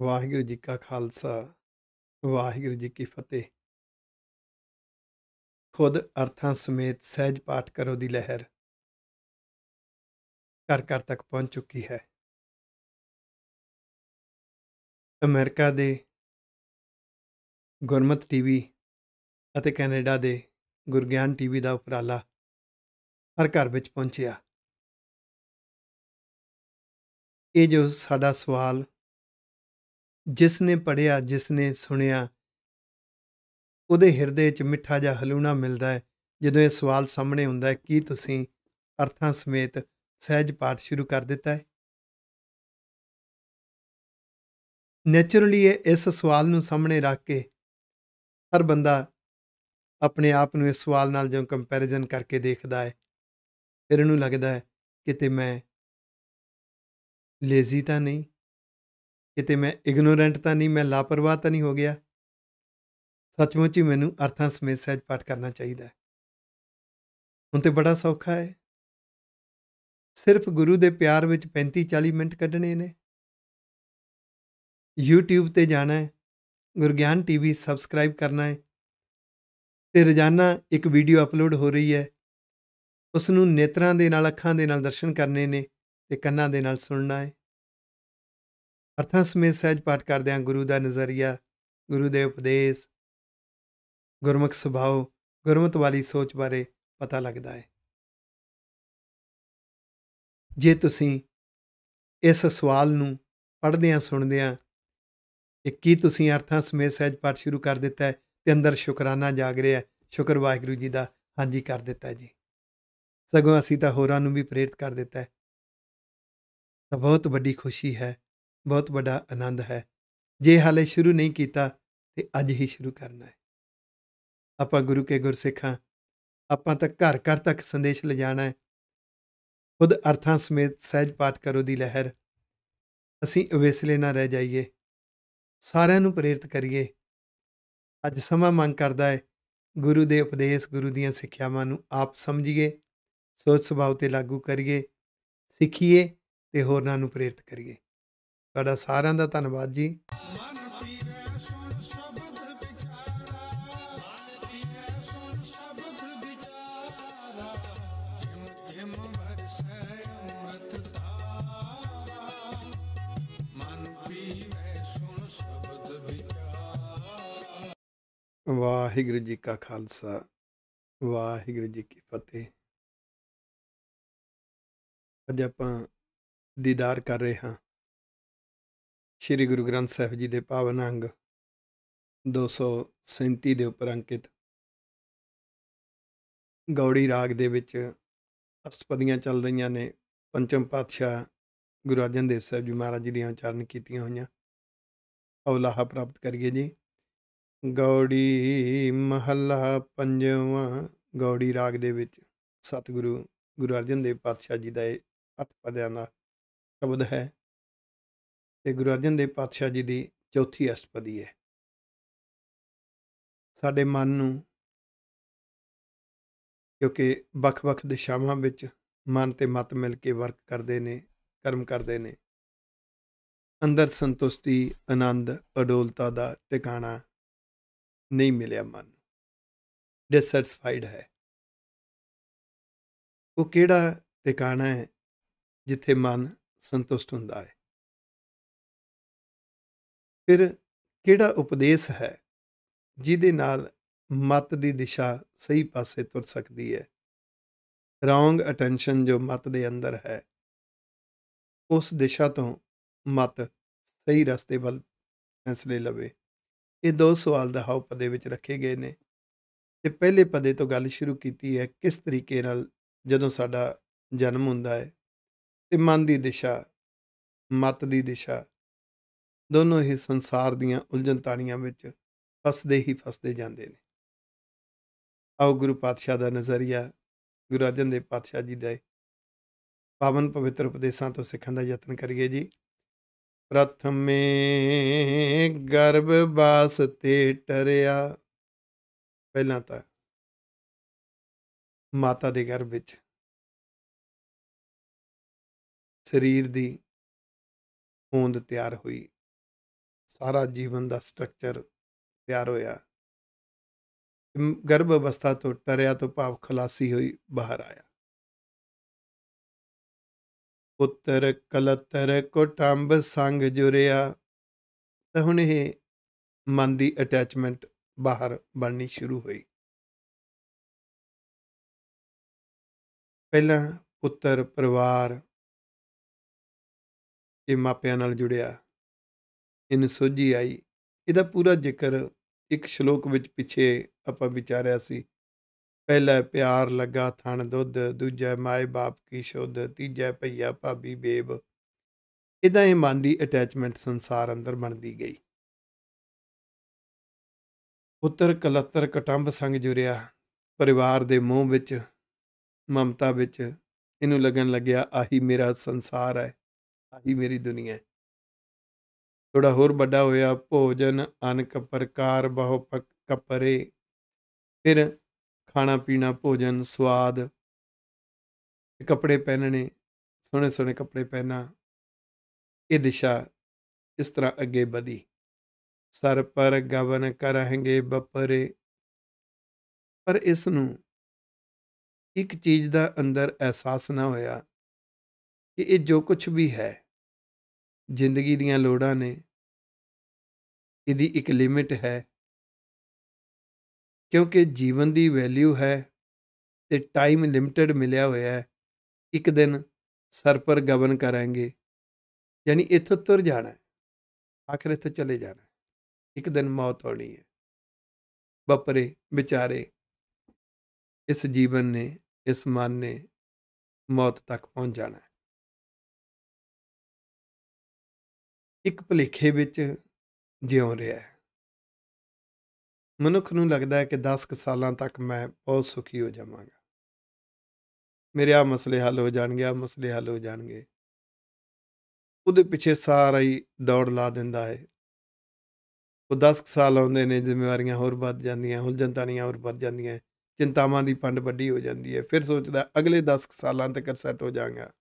ਵਾਹਿਗੁਰੂ ਜੀ ਕਾ ਖਾਲਸਾ ਵਾਹਿਗੁਰੂ ਜੀ ਕੀ ਫਤਿਹ। ਖੁਦ ਅਰਥਾਂ ਸਮੇਤ ਸਹਿਜ ਪਾਠ ਕਰੋ ਦੀ ਲਹਿਰ ਘਰ ਘਰ ਤੱਕ ਪਹੁੰਚ ਚੁੱਕੀ ਹੈ। ਅਮਰੀਕਾ ਦੇ ਗੁਰਮਤਿ ਟੀਵੀ ਅਤੇ ਕੈਨੇਡਾ ਦੇ ਗੁਰਗਿਆਨ ਟੀਵੀ ਦਾ ਉਪਰਾਲਾ ਹਰ ਘਰ ਵਿੱਚ ਪਹੁੰਚਿਆ। ਇਹ ਜੋ ਸਾਡਾ ਸਵਾਲ ਜਿਸ ਨੇ ਪੜ੍ਹਿਆ, ਜਿਸ ਨੇ ਸੁਣਿਆ, ਉਹਦੇ ਹਿਰਦੇ 'ਚ ਮਿੱਠਾ ਜਿਹਾ ਹਲੂਣਾ ਮਿਲਦਾ ਹੈ ਜਦੋਂ ਇਹ ਸਵਾਲ ਸਾਹਮਣੇ ਹੁੰਦਾ ਹੈ, ਕੀ ਤੁਸੀਂ ਅਰਥਾਂ ਸਮੇਤ ਸਹਿਜ ਪਾਠ ਸ਼ੁਰੂ ਕਰ ਦਿੱਤਾ ਹੈ? ਨੈਚੁਰਲੀ ਇਸ ਸਵਾਲ ਨੂੰ ਸਾਹਮਣੇ ਰੱਖ ਕੇ ਹਰ ਬੰਦਾ ਆਪਣੇ ਆਪ ਨੂੰ ਇਸ ਸਵਾਲ ਨਾਲ ਜਦੋਂ ਕੰਪੈਰੀਜ਼ਨ ਕਰਕੇ ਦੇਖਦਾ ਹੈ, ਫਿਰ ਇਹਨੂੰ ਲੱਗਦਾ ਹੈ ਕਿਤੇ ਮੈਂ ਲੇਜ਼ੀ ਤਾਂ ਨਹੀਂ, ਕਿਤੇ ਮੈਂ ਇਗਨੋਰੈਂਟ ਤਾਂ ਨਹੀਂ, ਮੈਂ ਲਾਪਰਵਾਹ ਤਾਂ ਨਹੀਂ ਹੋ ਗਿਆ। ਸੱਚਮੁੱਚ ਹੀ ਮੈਨੂੰ ਅਰਥਾਂ ਸਮੇਤ ਸਹਿਜ ਪਾਠ ਕਰਨਾ ਚਾਹੀਦਾ ਹੈ। ਹੁਣ ਤੇ ਬੜਾ ਸੌਖਾ ਹੈ, ਸਿਰਫ ਗੁਰੂ ਦੇ ਪਿਆਰ ਵਿੱਚ 35-40 ਮਿੰਟ ਕੱਢਣੇ ਨੇ। YouTube ਤੇ ਜਾਣਾ ਹੈ, ਗੁਰਗਿਆਨ ਟੀਵੀ ਸਬਸਕ੍ਰਾਈਬ ਕਰਨਾ ਹੈ ਤੇ ਰੋਜ਼ਾਨਾ ਇੱਕ ਵੀਡੀਓ ਅਪਲੋਡ ਹੋ ਰਹੀ ਹੈ, ਉਸ ਨੂੰ ਨੇਤਰਾਂ ਦੇ ਨਾਲ, ਅੱਖਾਂ ਦੇ ਨਾਲ ਦਰਸ਼ਨ ਕਰਨੇ ਨੇ ਤੇ ਕੰਨਾਂ ਦੇ ਨਾਲ ਸੁਣਨਾ ਹੈ। ਅਰਥਾਂ ਸਮੇਤ ਸਹਿਜ ਪਾਠ ਕਰਦਿਆਂ ਗੁਰੂ ਦਾ ਨਜ਼ਰੀਆ, ਗੁਰੂ ਦੇ ਉਪਦੇਸ਼, ਗੁਰਮੁਖ ਸੁਭਾਅ, ਗੁਰਮਤ ਵਾਲੀ ਸੋਚ ਬਾਰੇ ਪਤਾ ਲੱਗਦਾ ਹੈ। ਜੇ ਤੁਸੀਂ ਇਸ ਸਵਾਲ ਨੂੰ ਪੜ੍ਹਦਿਆਂ ਸੁਣਦਿਆਂ ਕਿ ਕੀ ਤੁਸੀਂ ਅਰਥਾਂ ਸਮੇਤ ਸਹਿਜ ਪਾਠ ਸ਼ੁਰੂ ਕਰ ਦਿੱਤਾ ਹੈ ਤੇ ਅੰਦਰ ਸ਼ੁਕਰਾਨਾ ਜਾਗ ਰਿਹਾ, ਸ਼ੁਕਰ ਵਾਹਿਗੁਰੂ ਜੀ ਦਾ, ਹਾਂਜੀ ਕਰ ਦਿੱਤਾ ਜੀ, ਸਗੋਂ ਅਸੀਂ ਤਾਂ ਹੋਰਾਂ ਨੂੰ ਵੀ ਪ੍ਰੇਰਿਤ ਕਰ ਦਿੱਤਾ ਹੈ, ਤਾਂ ਬਹੁਤ ਵੱਡੀ ਖੁਸ਼ੀ ਹੈ, ਬਹੁਤ ਵੱਡਾ ਆਨੰਦ ਹੈ। ਜੇ ਹਾਲੇ ਸ਼ੁਰੂ ਨਹੀਂ ਕੀਤਾ ਤੇ ਅੱਜ ਹੀ ਸ਼ੁਰੂ ਕਰਨਾ ਹੈ। ਆਪਾਂ ਗੁਰੂ ਕੇ ਗੁਰਸਿੱਖਾਂ, ਆਪਾਂ ਤਾਂ ਘਰ ਘਰ ਤੱਕ ਸੰਦੇਸ਼ ਲਿਜਾਣਾ ਹੈ। ਖੁਦ ਅਰਥਾਂ ਸਮੇਤ ਸਹਿਜ ਪਾਠ ਕਰੋ ਦੀ ਲਹਿਰ, ਅਸੀਂ ਅਵੇਸਲੇ ਨਾ ਰਹਿ ਜਾਈਏ, ਸਾਰਿਆਂ ਨੂੰ ਪ੍ਰੇਰਿਤ ਕਰੀਏ। ਅੱਜ ਸਮਾਂ ਮੰਗ ਕਰਦਾ ਹੈ ਗੁਰੂ ਦੇ ਉਪਦੇਸ਼, ਗੁਰੂ ਦੀਆਂ ਸਿੱਖਿਆਵਾਂ ਨੂੰ ਆਪ ਸਮਝੀਏ, ਸੋਚ ਸੁਭਾਅ 'ਤੇ ਲਾਗੂ ਕਰੀਏ, ਸਿੱਖੀਏ ਤੇ ਹੋਰਨਾਂ ਨੂੰ ਪ੍ਰੇਰਿਤ ਕਰੀਏ। ਤੁਹਾਡਾ ਸਾਰਿਆਂ ਦਾ ਧੰਨਵਾਦ ਜੀ। ਵਾਹਿਗੁਰੂ ਜੀ ਕਾ ਖਾਲਸਾ ਵਾਹਿਗੁਰੂ ਜੀ ਕੀ ਫਤਿਹ। ਅੱਜ ਆਪਾਂ ਦੀਦਾਰ ਕਰ ਰਹੇ ਹਾਂ ਸ਼੍ਰੀ ਗੁਰੂ ਗ੍ਰੰਥ ਸਾਹਿਬ ਜੀ ਦੇ ਪਾਵਨ ਅੰਗ 237 ਦੇ ਉੱਪਰ ਅੰਕਿਤ ਗੌੜੀ ਰਾਗ ਦੇ ਵਿੱਚ ਅਸ਼ਟਪਦੀਆਂ ਚੱਲ ਰਹੀਆਂ ਨੇ। ਪੰਚਮ ਪਾਤਸ਼ਾਹ ਗੁਰੂ ਅਰਜਨ ਦੇਵ ਸਾਹਿਬ ਜੀ ਮਹਾਰਾਜ ਜੀ ਦੀਆਂ ਉਚਾਰਨ ਕੀਤੀਆਂ ਹੋਈਆਂ। ਆਓ ਲਾਹਾ ਪ੍ਰਾਪਤ ਕਰੀਏ ਜੀ। ਗੌੜੀ ਮਹੱਲਾ ਪੰਜਵਾਂ। ਗੌੜੀ ਰਾਗ ਦੇ ਵਿੱਚ ਸਤਿਗੁਰੂ ਗੁਰੂ ਅਰਜਨ ਦੇਵ ਪਾਤਸ਼ਾਹ ਜੀ ਦਾ ਇਹ 8 ਪਦਿਆਂ ਦਾ ਸ਼ਬਦ ਹੈ ਤੇ ਗੁਰੂ ਅਰਜਨ ਦੇਵ ਪਾਤਸ਼ਾਹ ਜੀ ਦੀ ਚੌਥੀ ਅਸ਼ਟਪਦੀ ਹੈ। ਸਾਡੇ ਮਨ ਨੂੰ, ਕਿਉਂਕਿ ਵੱਖ-ਵੱਖ ਦਿਸ਼ਾਵਾਂ ਵਿੱਚ ਮਨ ਤੇ ਮਤ ਮਿਲ ਕੇ ਵਰਕ ਕਰਦੇ ਨੇ, ਕਰਮ ਕਰਦੇ ਨੇ, ਅੰਦਰ ਸੰਤੁਸ਼ਟੀ, ਆਨੰਦ, ਅਡੋਲਤਾ ਦਾ ਟਿਕਾਣਾ ਨਹੀਂ ਮਿਲਿਆ। ਮਨ ਡਿਸਸੈਟਿਸਫਾਈਡ ਹੈ। ਉਹ ਕਿਹੜਾ ਟਿਕਾਣਾ ਹੈ ਜਿੱਥੇ ਮਨ ਸੰਤੁਸ਼ਟ ਹੁੰਦਾ ਹੈ? ਫਿਰ ਕਿਹੜਾ ਉਪਦੇਸ਼ ਹੈ ਜਿਹਦੇ ਨਾਲ ਮਤ ਦੀ ਦਿਸ਼ਾ ਸਹੀ ਪਾਸੇ ਤੁਰ ਸਕਦੀ ਹੈ? ਰੌਂਗ ਅਟੈਂਸ਼ਨ ਜੋ ਮਤ ਦੇ ਅੰਦਰ ਹੈ, ਉਸ ਦਿਸ਼ਾ ਤੋਂ ਮਤ ਸਹੀ ਰਸਤੇ ਵੱਲ ਫੈਸਲੇ ਲਵੇ। ਇਹ 2 ਸਵਾਲ ਰਹਾਉ ਪਦੇ ਵਿੱਚ ਰੱਖੇ ਗਏ ਨੇ ਤੇ ਪਹਿਲੇ ਪਦੇ ਤੋਂ ਗੱਲ ਸ਼ੁਰੂ ਕੀਤੀ ਹੈ। ਕਿਸ ਤਰੀਕੇ ਨਾਲ ਜਦੋਂ ਸਾਡਾ ਜਨਮ ਹੁੰਦਾ ਹੈ ਤੇ ਮਨ ਦੀ ਦਿਸ਼ਾ, ਮਤ ਦੀ ਦਿਸ਼ਾ, ਦੋਨੋਂ ਹੀ ਸੰਸਾਰ ਦੀਆਂ ਉਲਝਣ ਤਾਣੀਆਂ ਵਿੱਚ ਫਸਦੇ ਜਾਂਦੇ ਨੇ। ਆਓ ਗੁਰੂ ਪਾਤਸ਼ਾਹ ਦਾ ਨਜ਼ਰੀਆ, ਗੁਰੂ ਅਰਜਨ ਦੇਵ ਪਾਤਸ਼ਾਹ ਜੀ ਦੇ ਪਾਵਨ ਪਵਿੱਤਰ ਉਪਦੇਸ਼ਾਂ ਤੋਂ ਸਿੱਖਣ ਦਾ ਯਤਨ ਕਰੀਏ ਜੀ। ਪ੍ਰਥਮੇ ਗਰਭ ਬਾਸ ਤੇ ਟਰਿਆ। ਪਹਿਲਾਂ ਤਾਂ ਮਾਤਾ ਦੇ ਗਰਭ ਵਿੱਚ ਸਰੀਰ ਦੀ ਹੋਂਦ ਤਿਆਰ ਹੋਈ, ਸਾਰਾ ਜੀਵਨ ਦਾ ਸਟਰਕਚਰ ਤਿਆਰ ਹੋਇਆ। ਗਰਭ ਅਵਸਥਾ ਤੋਂ ਟਰਿਆ ਤੋਂ ਭਾਵ ਖਲਾਸੀ ਹੋਈ ਬਾਹਰ ਆਇਆ। ਪੁੱਤਰ ਕਲਤਰ ਕੁਟੰਬ ਸੰਗ ਜੁਰਿਆ। ਤਾਂ ਹੁਣ ਇਹ ਮਨ ਦੀ ਅਟੈਚਮੈਂਟ ਬਾਹਰ ਬਣਨੀ ਸ਼ੁਰੂ ਹੋਈ। ਪਹਿਲਾਂ ਪੁੱਤਰ ਪਰਿਵਾਰ ਇਹ ਮਾਪਿਆਂ ਨਾਲ ਜੁੜਿਆ, ਇਹਨੂੰ ਸੋਝੀ ਆਈ। ਇਹਦਾ ਪੂਰਾ ਜ਼ਿਕਰ ਇੱਕ ਸ਼ਲੋਕ ਵਿੱਚ ਪਿੱਛੇ ਆਪਾਂ ਵਿਚਾਰਿਆ ਸੀ। ਪਹਿਲਾ ਪਿਆਰ ਲੱਗਾ ਥਣ ਦੁੱਧ, ਦੂਜਾ ਮਾਏ ਬਾਪ ਕੀ ਸ਼ੁੱਧ, ਤੀਜਾ ਭਈਆ ਭਾਬੀ ਬੇਬ। ਇੱਦਾਂ ਇਹ ਮਨ ਦੀ ਅਟੈਚਮੈਂਟ ਸੰਸਾਰ ਅੰਦਰ ਬਣਦੀ ਗਈ। ਪੁੱਤਰ ਕਲੱਤਰ ਕੁਟੰਬ ਸੰਗ ਜੁਰਿਆ, ਪਰਿਵਾਰ ਦੇ ਮੋਹ ਵਿੱਚ, ਮਮਤਾ ਵਿੱਚ ਇਹਨੂੰ ਲੱਗਣ ਲੱਗਿਆ ਆਹੀ ਮੇਰਾ ਸੰਸਾਰ ਹੈ, ਆਹੀ ਮੇਰੀ ਦੁਨੀਆ ਹੈ। ਥੋੜਾ ਹੋਰ ਵੱਡਾ ਹੋਇਆ, ਭੋਜਨ ਅਨਕ ਪ੍ਰਕਾਰ ਬਹੁ ਕਪਰੇ। ਫਿਰ ਖਾਣਾ ਪੀਣਾ, ਭੋਜਨ ਸਵਾਦ, ਕੱਪੜੇ ਪਹਿਨਣੇ, ਸੋਹਣੇ ਸੋਹਣੇ ਕੱਪੜੇ ਪਹਿਨਾ। ਇਹ ਦਿਸ਼ਾ ਇਸ ਤਰ੍ਹਾਂ ਅੱਗੇ ਵਧੀ। ਸਰ ਪਰ ਗਵਨ ਕਰਹਿੰਗੇ ਬਪਰੇ। ਪਰ ਇਸ ਨੂੰ ਇੱਕ ਚੀਜ਼ ਦਾ ਅੰਦਰ ਅਹਿਸਾਸ ਨਾ ਹੋਇਆ ਕਿ ਇਹ ਜੋ ਕੁਛ ਵੀ ਹੈ, ਜ਼ਿੰਦਗੀ ਦੀਆਂ ਲੋੜਾਂ ਨੇ, ਇਹਦੀ ਇੱਕ ਲਿਮਿਟ ਹੈ। ਕਿਉਂਕਿ ਜੀਵਨ ਦੀ ਵੈਲਿਊ ਹੈ ਤੇ ਟਾਈਮ ਲਿਮਟਿਡ ਮਿਲਿਆ ਹੋਇਆ ਹੈ। ਇੱਕ ਦਿਨ ਸਰ ਪਰ ਗਵਨ ਕਰਾਂਗੇ, ਯਾਨੀ ਇੱਥੋਂ ਤੁਰ ਜਾਣਾ, ਆਖਰ ਇੱਥੋਂ ਚਲੇ ਜਾਣਾ। ਇੱਕ ਦਿਨ ਮੌਤ ਆਉਣੀ ਹੈ। ਬਪਰੇ ਵਿਚਾਰੇ ਇਸ ਜੀਵਨ ਨੇ, ਇਸ ਮਨ ਨੇ ਮੌਤ ਤੱਕ ਪਹੁੰਚ ਜਾਣਾ। ਇੱਕ ਭੁਲੇਖੇ ਵਿੱਚ ਜਿਉਂ ਰਿਹਾ ਹੈ। ਮਨੁੱਖ ਨੂੰ ਲੱਗਦਾ ਹੈ ਕਿ 10 ਕੁ ਸਾਲਾਂ ਤੱਕ ਮੈਂ ਬਹੁਤ ਸੁਖੀ ਹੋ ਜਾਵਾਂਗਾ, ਮੇਰੇ ਆਹ ਮਸਲੇ ਹੱਲ ਹੋ ਜਾਣਗੇ, ਆਹ ਮਸਲੇ ਹੱਲ ਹੋ ਜਾਣਗੇ। ਉਹਦੇ ਪਿੱਛੇ ਸਾਰਾ ਹੀ ਦੌੜ ਲਾ ਦਿੰਦਾ ਹੈ। ਉਹ 10 ਸਾਲ ਆਉਂਦੇ ਨੇ, ਜ਼ਿੰਮੇਵਾਰੀਆਂ ਹੋਰ ਵੱਧ ਜਾਂਦੀਆਂ, ਉਲਝਣ ਤਾਣੀਆਂ ਹੋਰ ਵੱਧ ਜਾਂਦੀਆਂ, ਚਿੰਤਾਵਾਂ ਦੀ ਪੰਡ ਵੱਡੀ ਹੋ ਜਾਂਦੀ ਹੈ। ਫਿਰ ਸੋਚਦਾ ਅਗਲੇ 10 ਸਾਲਾਂ ਤੱਕ ਸੈੱਟ ਹੋ ਜਾਵਾਂਗਾ।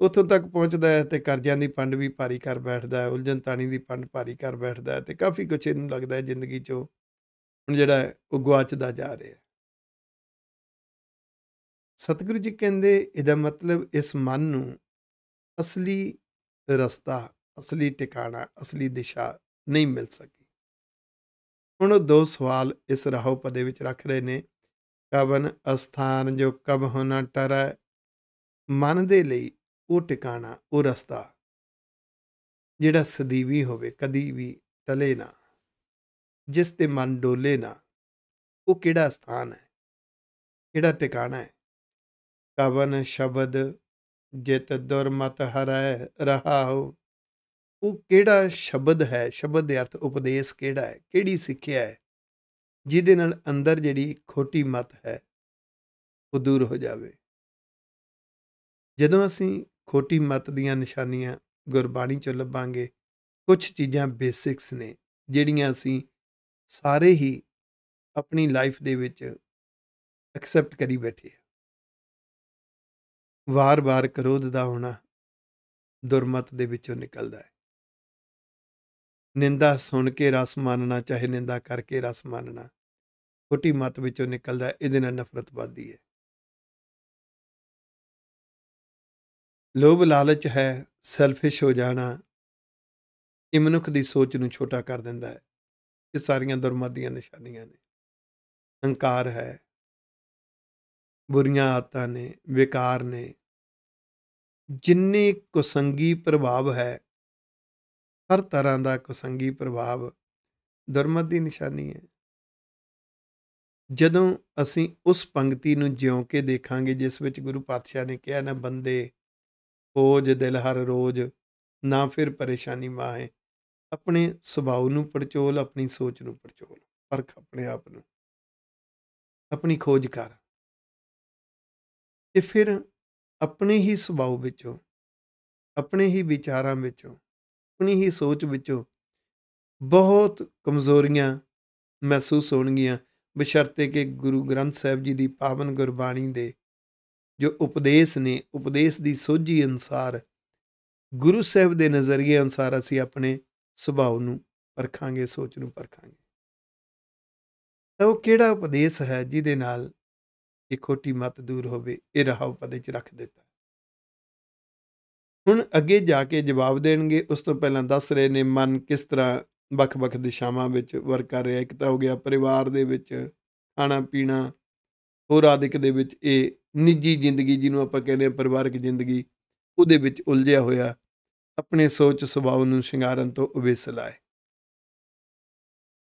ਉੱਥੋਂ ਤੱਕ ਪਹੁੰਚਦਾ ਹੈ ਤੇ ਕਰਜ਼ਿਆਂ ਦੀ ਪੰਡ ਵੀ ਭਾਰੀ ਕਰ ਬੈਠਦਾ ਹੈ, ਉਲਝਣ ਤਾਣੀ ਦੀ ਪੰਡ ਭਾਰੀ ਕਰ ਬੈਠਦਾ ਹੈ, ਤੇ ਕਾਫੀ ਕੁਛ ਇਹਨੂੰ ਲੱਗਦਾ ਹੈ ਜ਼ਿੰਦਗੀ 'ਚੋਂ ਹੁਣ ਜਿਹੜਾ ਹੈ ਉਹ ਗੁਆਚਦਾ ਜਾ ਰਿਹਾ। ਸਤਿਗੁਰੂ ਜੀ ਕਹਿੰਦੇ ਇਹਦਾ ਮਤਲਬ ਇਸ ਮਨ ਨੂੰ ਅਸਲੀ ਰਸਤਾ, ਅਸਲੀ ਟਿਕਾਣਾ, ਅਸਲੀ ਦਿਸ਼ਾ ਨਹੀਂ ਮਿਲ ਸਕੀ। ਹੁਣ ਉਹ ਦੋ ਸਵਾਲ ਇਸ ਰਾਹੋ ਪਦੇ ਵਿੱਚ ਰੱਖ ਰਹੇ ਨੇ। ਕਵਨ ਅਸਥਾਨ ਜੋ ਕਬਹੁ ਨ ਟਰੈ। ਮਨ ਦੇ ਲਈ ਉਹ ਟਿਕਾਣਾ, ਉਹ ਰਸਤਾ ਜਿਹੜਾ ਸਦੀਵੀ ਹੋਵੇ, ਕਦੀ ਵੀ ਟਲੇ ਨਾ, ਜਿਸ ਤੇ ਮਨ ਡੋਲੇ ਨਾ, ਉਹ ਕਿਹੜਾ ਸਥਾਨ ਹੈ, ਕਿਹੜਾ ਟਿਕਾਣਾ ਹੈ। ਕਵਨ ਸ਼ਬਦ ਜਿਤ ਦੁਰਮਤ ਹਰੈ ਰਹਾਉ। ਉਹ ਕਿਹੜਾ ਸ਼ਬਦ ਹੈ, ਸ਼ਬਦ ਦੇ ਅਰਥ ਉਪਦੇਸ਼ ਕਿਹੜਾ ਹੈ, ਕਿਹੜੀ ਸਿੱਖਿਆ ਹੈ ਜਿਹਦੇ ਨਾਲ ਅੰਦਰ ਜਿਹੜੀ ਖੋਟੀ ਮਤ ਹੈ ਉਹ ਦੂਰ ਹੋ ਜਾਵੇ। ਜਦੋਂ ਅਸੀਂ ਖੋਟੀ ਮਤ ਦੀਆਂ ਨਿਸ਼ਾਨੀਆਂ ਗੁਰਬਾਣੀ 'ਚੋਂ ਲੱਭਾਂਗੇ, ਕੁਛ ਚੀਜ਼ਾਂ ਬੇਸਿਕਸ ਨੇ ਜਿਹੜੀਆਂ ਅਸੀਂ ਸਾਰੇ ਹੀ ਆਪਣੀ ਲਾਈਫ ਦੇ ਵਿੱਚ ਐਕਸੈਪਟ ਕਰੀ ਬੈਠੇ ਆ। ਵਾਰ-ਵਾਰ ਕ੍ਰੋਧ ਦਾ ਹੋਣਾ ਦੁਰਮਤ ਦੇ ਵਿੱਚੋਂ ਨਿਕਲਦਾ ਹੈ। ਨਿੰਦਾ ਸੁਣ ਕੇ ਰਸ ਮੰਨਣਾ, ਚਾਹੇ ਨਿੰਦਾ ਕਰਕੇ ਰਸ ਮੰਨਣਾ, ਖੋਟੀ ਮਤ ਵਿੱਚੋਂ ਨਿਕਲਦਾ। ਇਹਦੇ ਨਾਲ ਨਫ਼ਰਤ ਵੱਧਦੀ ਹੈ। ਲੋਭ ਲਾਲਚ ਹੈ, ਸੈਲਫਿਸ਼ ਹੋ ਜਾਣਾ, ਇਹ ਮਨੁੱਖ ਦੀ ਸੋਚ ਨੂੰ ਛੋਟਾ ਕਰ ਦਿੰਦਾ ਹੈ। ਇਹ ਸਾਰੀਆਂ ਦੁਰਮਤ ਦੀਆਂ ਨਿਸ਼ਾਨੀਆਂ ਨੇ। ਹੰਕਾਰ ਹੈ, ਬੁਰੀਆਂ ਆਦਤਾਂ ਨੇ, ਵਿਕਾਰ ਨੇ, ਜਿੰਨੇ ਕੁਸੰਗੀ ਪ੍ਰਭਾਵ ਹੈ, ਹਰ ਤਰ੍ਹਾਂ ਦਾ ਕੁਸੰਗੀ ਪ੍ਰਭਾਵ ਦੁਰਮਤ ਦੀ ਨਿਸ਼ਾਨੀ ਹੈ। ਜਦੋਂ ਅਸੀਂ ਉਸ ਪੰਕਤੀ ਨੂੰ ਜਿਉਂ ਕੇ ਦੇਖਾਂਗੇ ਜਿਸ ਵਿੱਚ ਗੁਰੂ ਪਾਤਸ਼ਾਹ ਨੇ ਕਿਹਾ ਨਾ, ਬੰਦੇ ਖੋਜ ਦਿਲ ਹਰ ਰੋਜ਼, ਨਾ ਫਿਰ ਪਰੇਸ਼ਾਨੀ ਮਾਹੇ। ਆਪਣੇ ਸੁਭਾਅ ਨੂੰ ਪੜਚੋਲ, ਆਪਣੀ ਸੋਚ ਨੂੰ ਪੜਚੋਲ, ਪਰਖ ਆਪਣੇ ਆਪ ਨੂੰ, ਆਪਣੀ ਖੋਜ ਕਰ, ਤੇ ਫਿਰ ਆਪਣੇ ਹੀ ਸੁਭਾਅ ਵਿੱਚੋਂ, ਆਪਣੇ ਹੀ ਵਿਚਾਰਾਂ ਵਿੱਚੋਂ, ਆਪਣੀ ਹੀ ਸੋਚ ਵਿੱਚੋਂ ਬਹੁਤ ਕਮਜ਼ੋਰੀਆਂ ਮਹਿਸੂਸ ਹੋਣਗੀਆਂ, ਬਸ਼ਰਤੇ ਕਿ ਗੁਰੂ ਗ੍ਰੰਥ ਸਾਹਿਬ ਜੀ ਦੀ ਪਾਵਨ ਗੁਰਬਾਣੀ ਦੇ ਜੋ ਉਪਦੇਸ਼ ਨੇ, ਉਪਦੇਸ਼ ਦੀ ਸੋਝੀ ਅਨੁਸਾਰ, ਗੁਰੂ ਸਾਹਿਬ ਦੇ ਨਜ਼ਰੀਏ ਅਨੁਸਾਰ ਅਸੀਂ ਆਪਣੇ ਸੁਭਾਅ ਨੂੰ ਪਰਖਾਂਗੇ, ਸੋਚ ਨੂੰ ਪਰਖਾਂਗੇ। ਤਾਂ ਉਹ ਕਿਹੜਾ ਉਪਦੇਸ਼ ਹੈ ਜਿਹਦੇ ਨਾਲ ਇਹ ਖੋਟੀ ਮੱਤ ਦੂਰ ਹੋਵੇ, ਇਹ ਰਾਹ ਪਦੇ 'ਚ ਰੱਖ ਦਿੱਤਾ। ਹੁਣ ਅੱਗੇ ਜਾ ਕੇ ਜਵਾਬ ਦੇਣਗੇ, ਉਸ ਤੋਂ ਪਹਿਲਾਂ ਦੱਸ ਰਹੇ ਨੇ ਮਨ ਕਿਸ ਤਰ੍ਹਾਂ ਵੱਖ-ਵੱਖ ਦਿਸ਼ਾਵਾਂ ਵਿੱਚ ਵਰਕ ਕਰ ਰਿਹਾ। ਇੱਕ ਤਾਂ ਹੋ ਗਿਆ ਪਰਿਵਾਰ ਦੇ ਵਿੱਚ, ਖਾਣਾ-ਪੀਣਾ, ਹੋਰ ਆਦਿਕ ਦੇ ਵਿੱਚ ਇਹ ਨਿੱਜੀ ਜ਼ਿੰਦਗੀ ਜਿਹਨੂੰ ਆਪਾਂ ਕਹਿੰਦੇ ਹਾਂ ਪਰਿਵਾਰਕ ਜ਼ਿੰਦਗੀ, ਉਹਦੇ ਵਿੱਚ ਉਲਝਿਆ ਹੋਇਆ ਆਪਣੇ ਸੋਚ ਸੁਭਾਅ ਨੂੰ ਸ਼ਿੰਗਾਰਨ ਤੋਂ ਉਵੇਸਲਾ ਹੈ।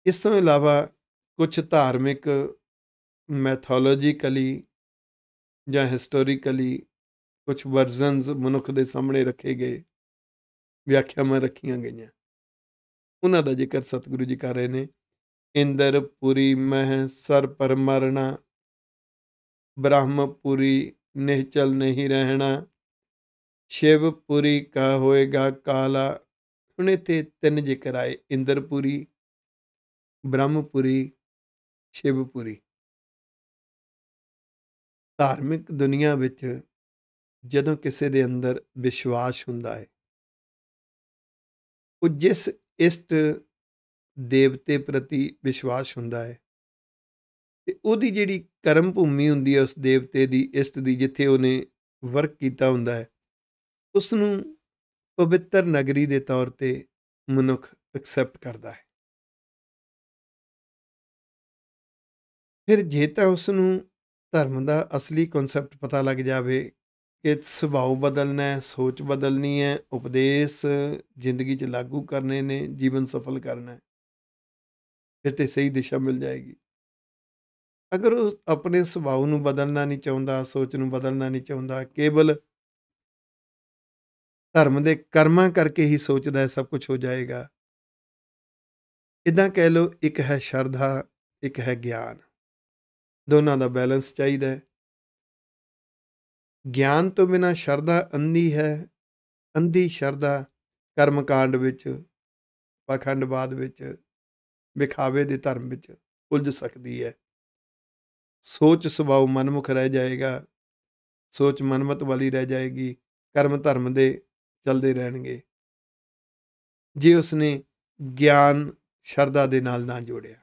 ਇਸ ਤੋਂ ਇਲਾਵਾ ਕੁਛ ਧਾਰਮਿਕ ਮੈਥੋਲੋਜੀਕਲੀ ਜਾਂ ਹਿਸਟੋਰੀਕਲੀ ਕੁਛ ਵਰਜ਼ਨਸ ਮਨੁੱਖ ਦੇ ਸਾਹਮਣੇ ਰੱਖੇ ਗਏ, ਵਿਆਖਿਆਵਾਂ ਰੱਖੀਆਂ ਗਈਆਂ। ਉਹਨਾਂ ਦਾ ਜ਼ਿਕਰ ਸਤਿਗੁਰੂ ਜੀ ਕਰ ਰਹੇ ਨੇ। ਇੰਦਰਪੁਰੀ ਮਹਿ ਸਰ ਪਰ ਮਰਨਾ, ਬ੍ਰਹਮਪੁਰੀ ਨਿਹਚਲ ਨਹੀਂ ਰਹਿਣਾ, ਸ਼ਿਵਪੁਰੀ ਕਾ ਹੋਏਗਾ ਕਾਲਾ। ਹੁਣ ਇੱਥੇ 3 ਜ਼ਿਕਰ ਆਏ, ਇੰਦਰਪੁਰੀ, ਬ੍ਰਹਮਪੁਰੀ, ਸ਼ਿਵਪੁਰੀ। ਧਾਰਮਿਕ ਦੁਨੀਆ ਵਿੱਚ ਜਦੋਂ ਕਿਸੇ ਦੇ ਅੰਦਰ ਵਿਸ਼ਵਾਸ ਹੁੰਦਾ ਹੈ, ਉਹ ਜਿਸ ਇਸ਼ਟ ਦੇਵਤੇ ਪ੍ਰਤੀ ਵਿਸ਼ਵਾਸ ਹੁੰਦਾ ਹੈ ਤੇ ਉਹਦੀ ਜਿਹੜੀ ਕਰਮ ਭੂਮੀ ਹੁੰਦੀ ਹੈ ਉਸ ਦੇਵਤੇ ਦੀ ਇਸ਼ਟ ਦੀ, ਜਿੱਥੇ ਉਹਨੇ ਵਰਕ ਕੀਤਾ ਹੁੰਦਾ ਹੈ, ਉਸ ਨੂੰ ਪਵਿੱਤਰ ਨਗਰੀ ਦੇ ਤੌਰ ਤੇ ਮਨੁੱਖ ਐਕਸੈਪਟ ਕਰਦਾ ਹੈ। ਫਿਰ ਜੇ ਤਾਂ ਉਸ ਨੂੰ ਧਰਮ ਦਾ ਅਸਲੀ ਕਨਸੈਪਟ ਪਤਾ ਲੱਗ ਜਾਵੇ ਕਿ ਸੁਭਾਅ ਬਦਲਣਾ ਹੈ, ਸੋਚ ਬਦਲਣੀ ਹੈ, ਉਪਦੇਸ਼ ਜ਼ਿੰਦਗੀ 'ਚ ਲਾਗੂ ਕਰਨੇ ਨੇ, ਜੀਵਨ ਸਫਲ ਕਰਨਾ ਹੈ, ਫਿਰ ਤੇ ਸਹੀ ਦਿਸ਼ਾ ਮਿਲ ਜਾਏਗੀ। ਅਗਰ ਉਹ ਆਪਣੇ ਸੁਭਾਅ ਨੂੰ ਬਦਲਣਾ ਨਹੀਂ ਚਾਹੁੰਦਾ, ਸੋਚ ਨੂੰ ਬਦਲਣਾ ਨਹੀਂ ਚਾਹੁੰਦਾ, ਕੇਵਲ ਧਰਮ ਦੇ ਕਰਮਾਂ ਕਰਕੇ ਹੀ ਸੋਚਦਾ ਹੈ ਸਭ ਕੁਝ ਹੋ ਜਾਏਗਾ, ਇੱਦਾਂ ਕਹਿ ਲਓ, ਇੱਕ ਹੈ ਸ਼ਰਧਾ, ਇੱਕ ਹੈ ਗਿਆਨ। ਦੋਨਾਂ ਦਾ ਬੈਲੈਂਸ ਚਾਹੀਦਾ ਹੈ। ਗਿਆਨ ਤੋਂ ਬਿਨਾਂ ਸ਼ਰਧਾ ਅੰਧੀ ਹੈ। ਅੰਧੀ ਸ਼ਰਧਾ ਕਰਮਕਾਂਡ ਵਿੱਚ, ਪਾਖੰਡਵਾਦ ਵਿੱਚ, ਵਿਖਾਵੇ ਦੇ ਧਰਮ ਵਿੱਚ ਉਲਝ ਸਕਦੀ ਹੈ। ਸੋਚ ਸੁਭਾਅ ਮਨਮੁਖ ਰਹਿ ਜਾਏਗਾ, ਸੋਚ ਮਨਮਤ ਵਾਲੀ ਰਹਿ ਜਾਏਗੀ, ਕਰਮ ਧਰਮ ਦੇ ਚੱਲਦੇ ਰਹਿਣਗੇ, ਜੇ ਉਸਨੇ ਗਿਆਨ ਸ਼ਰਧਾ ਦੇ ਨਾਲ ਨਾ ਜੋੜਿਆ।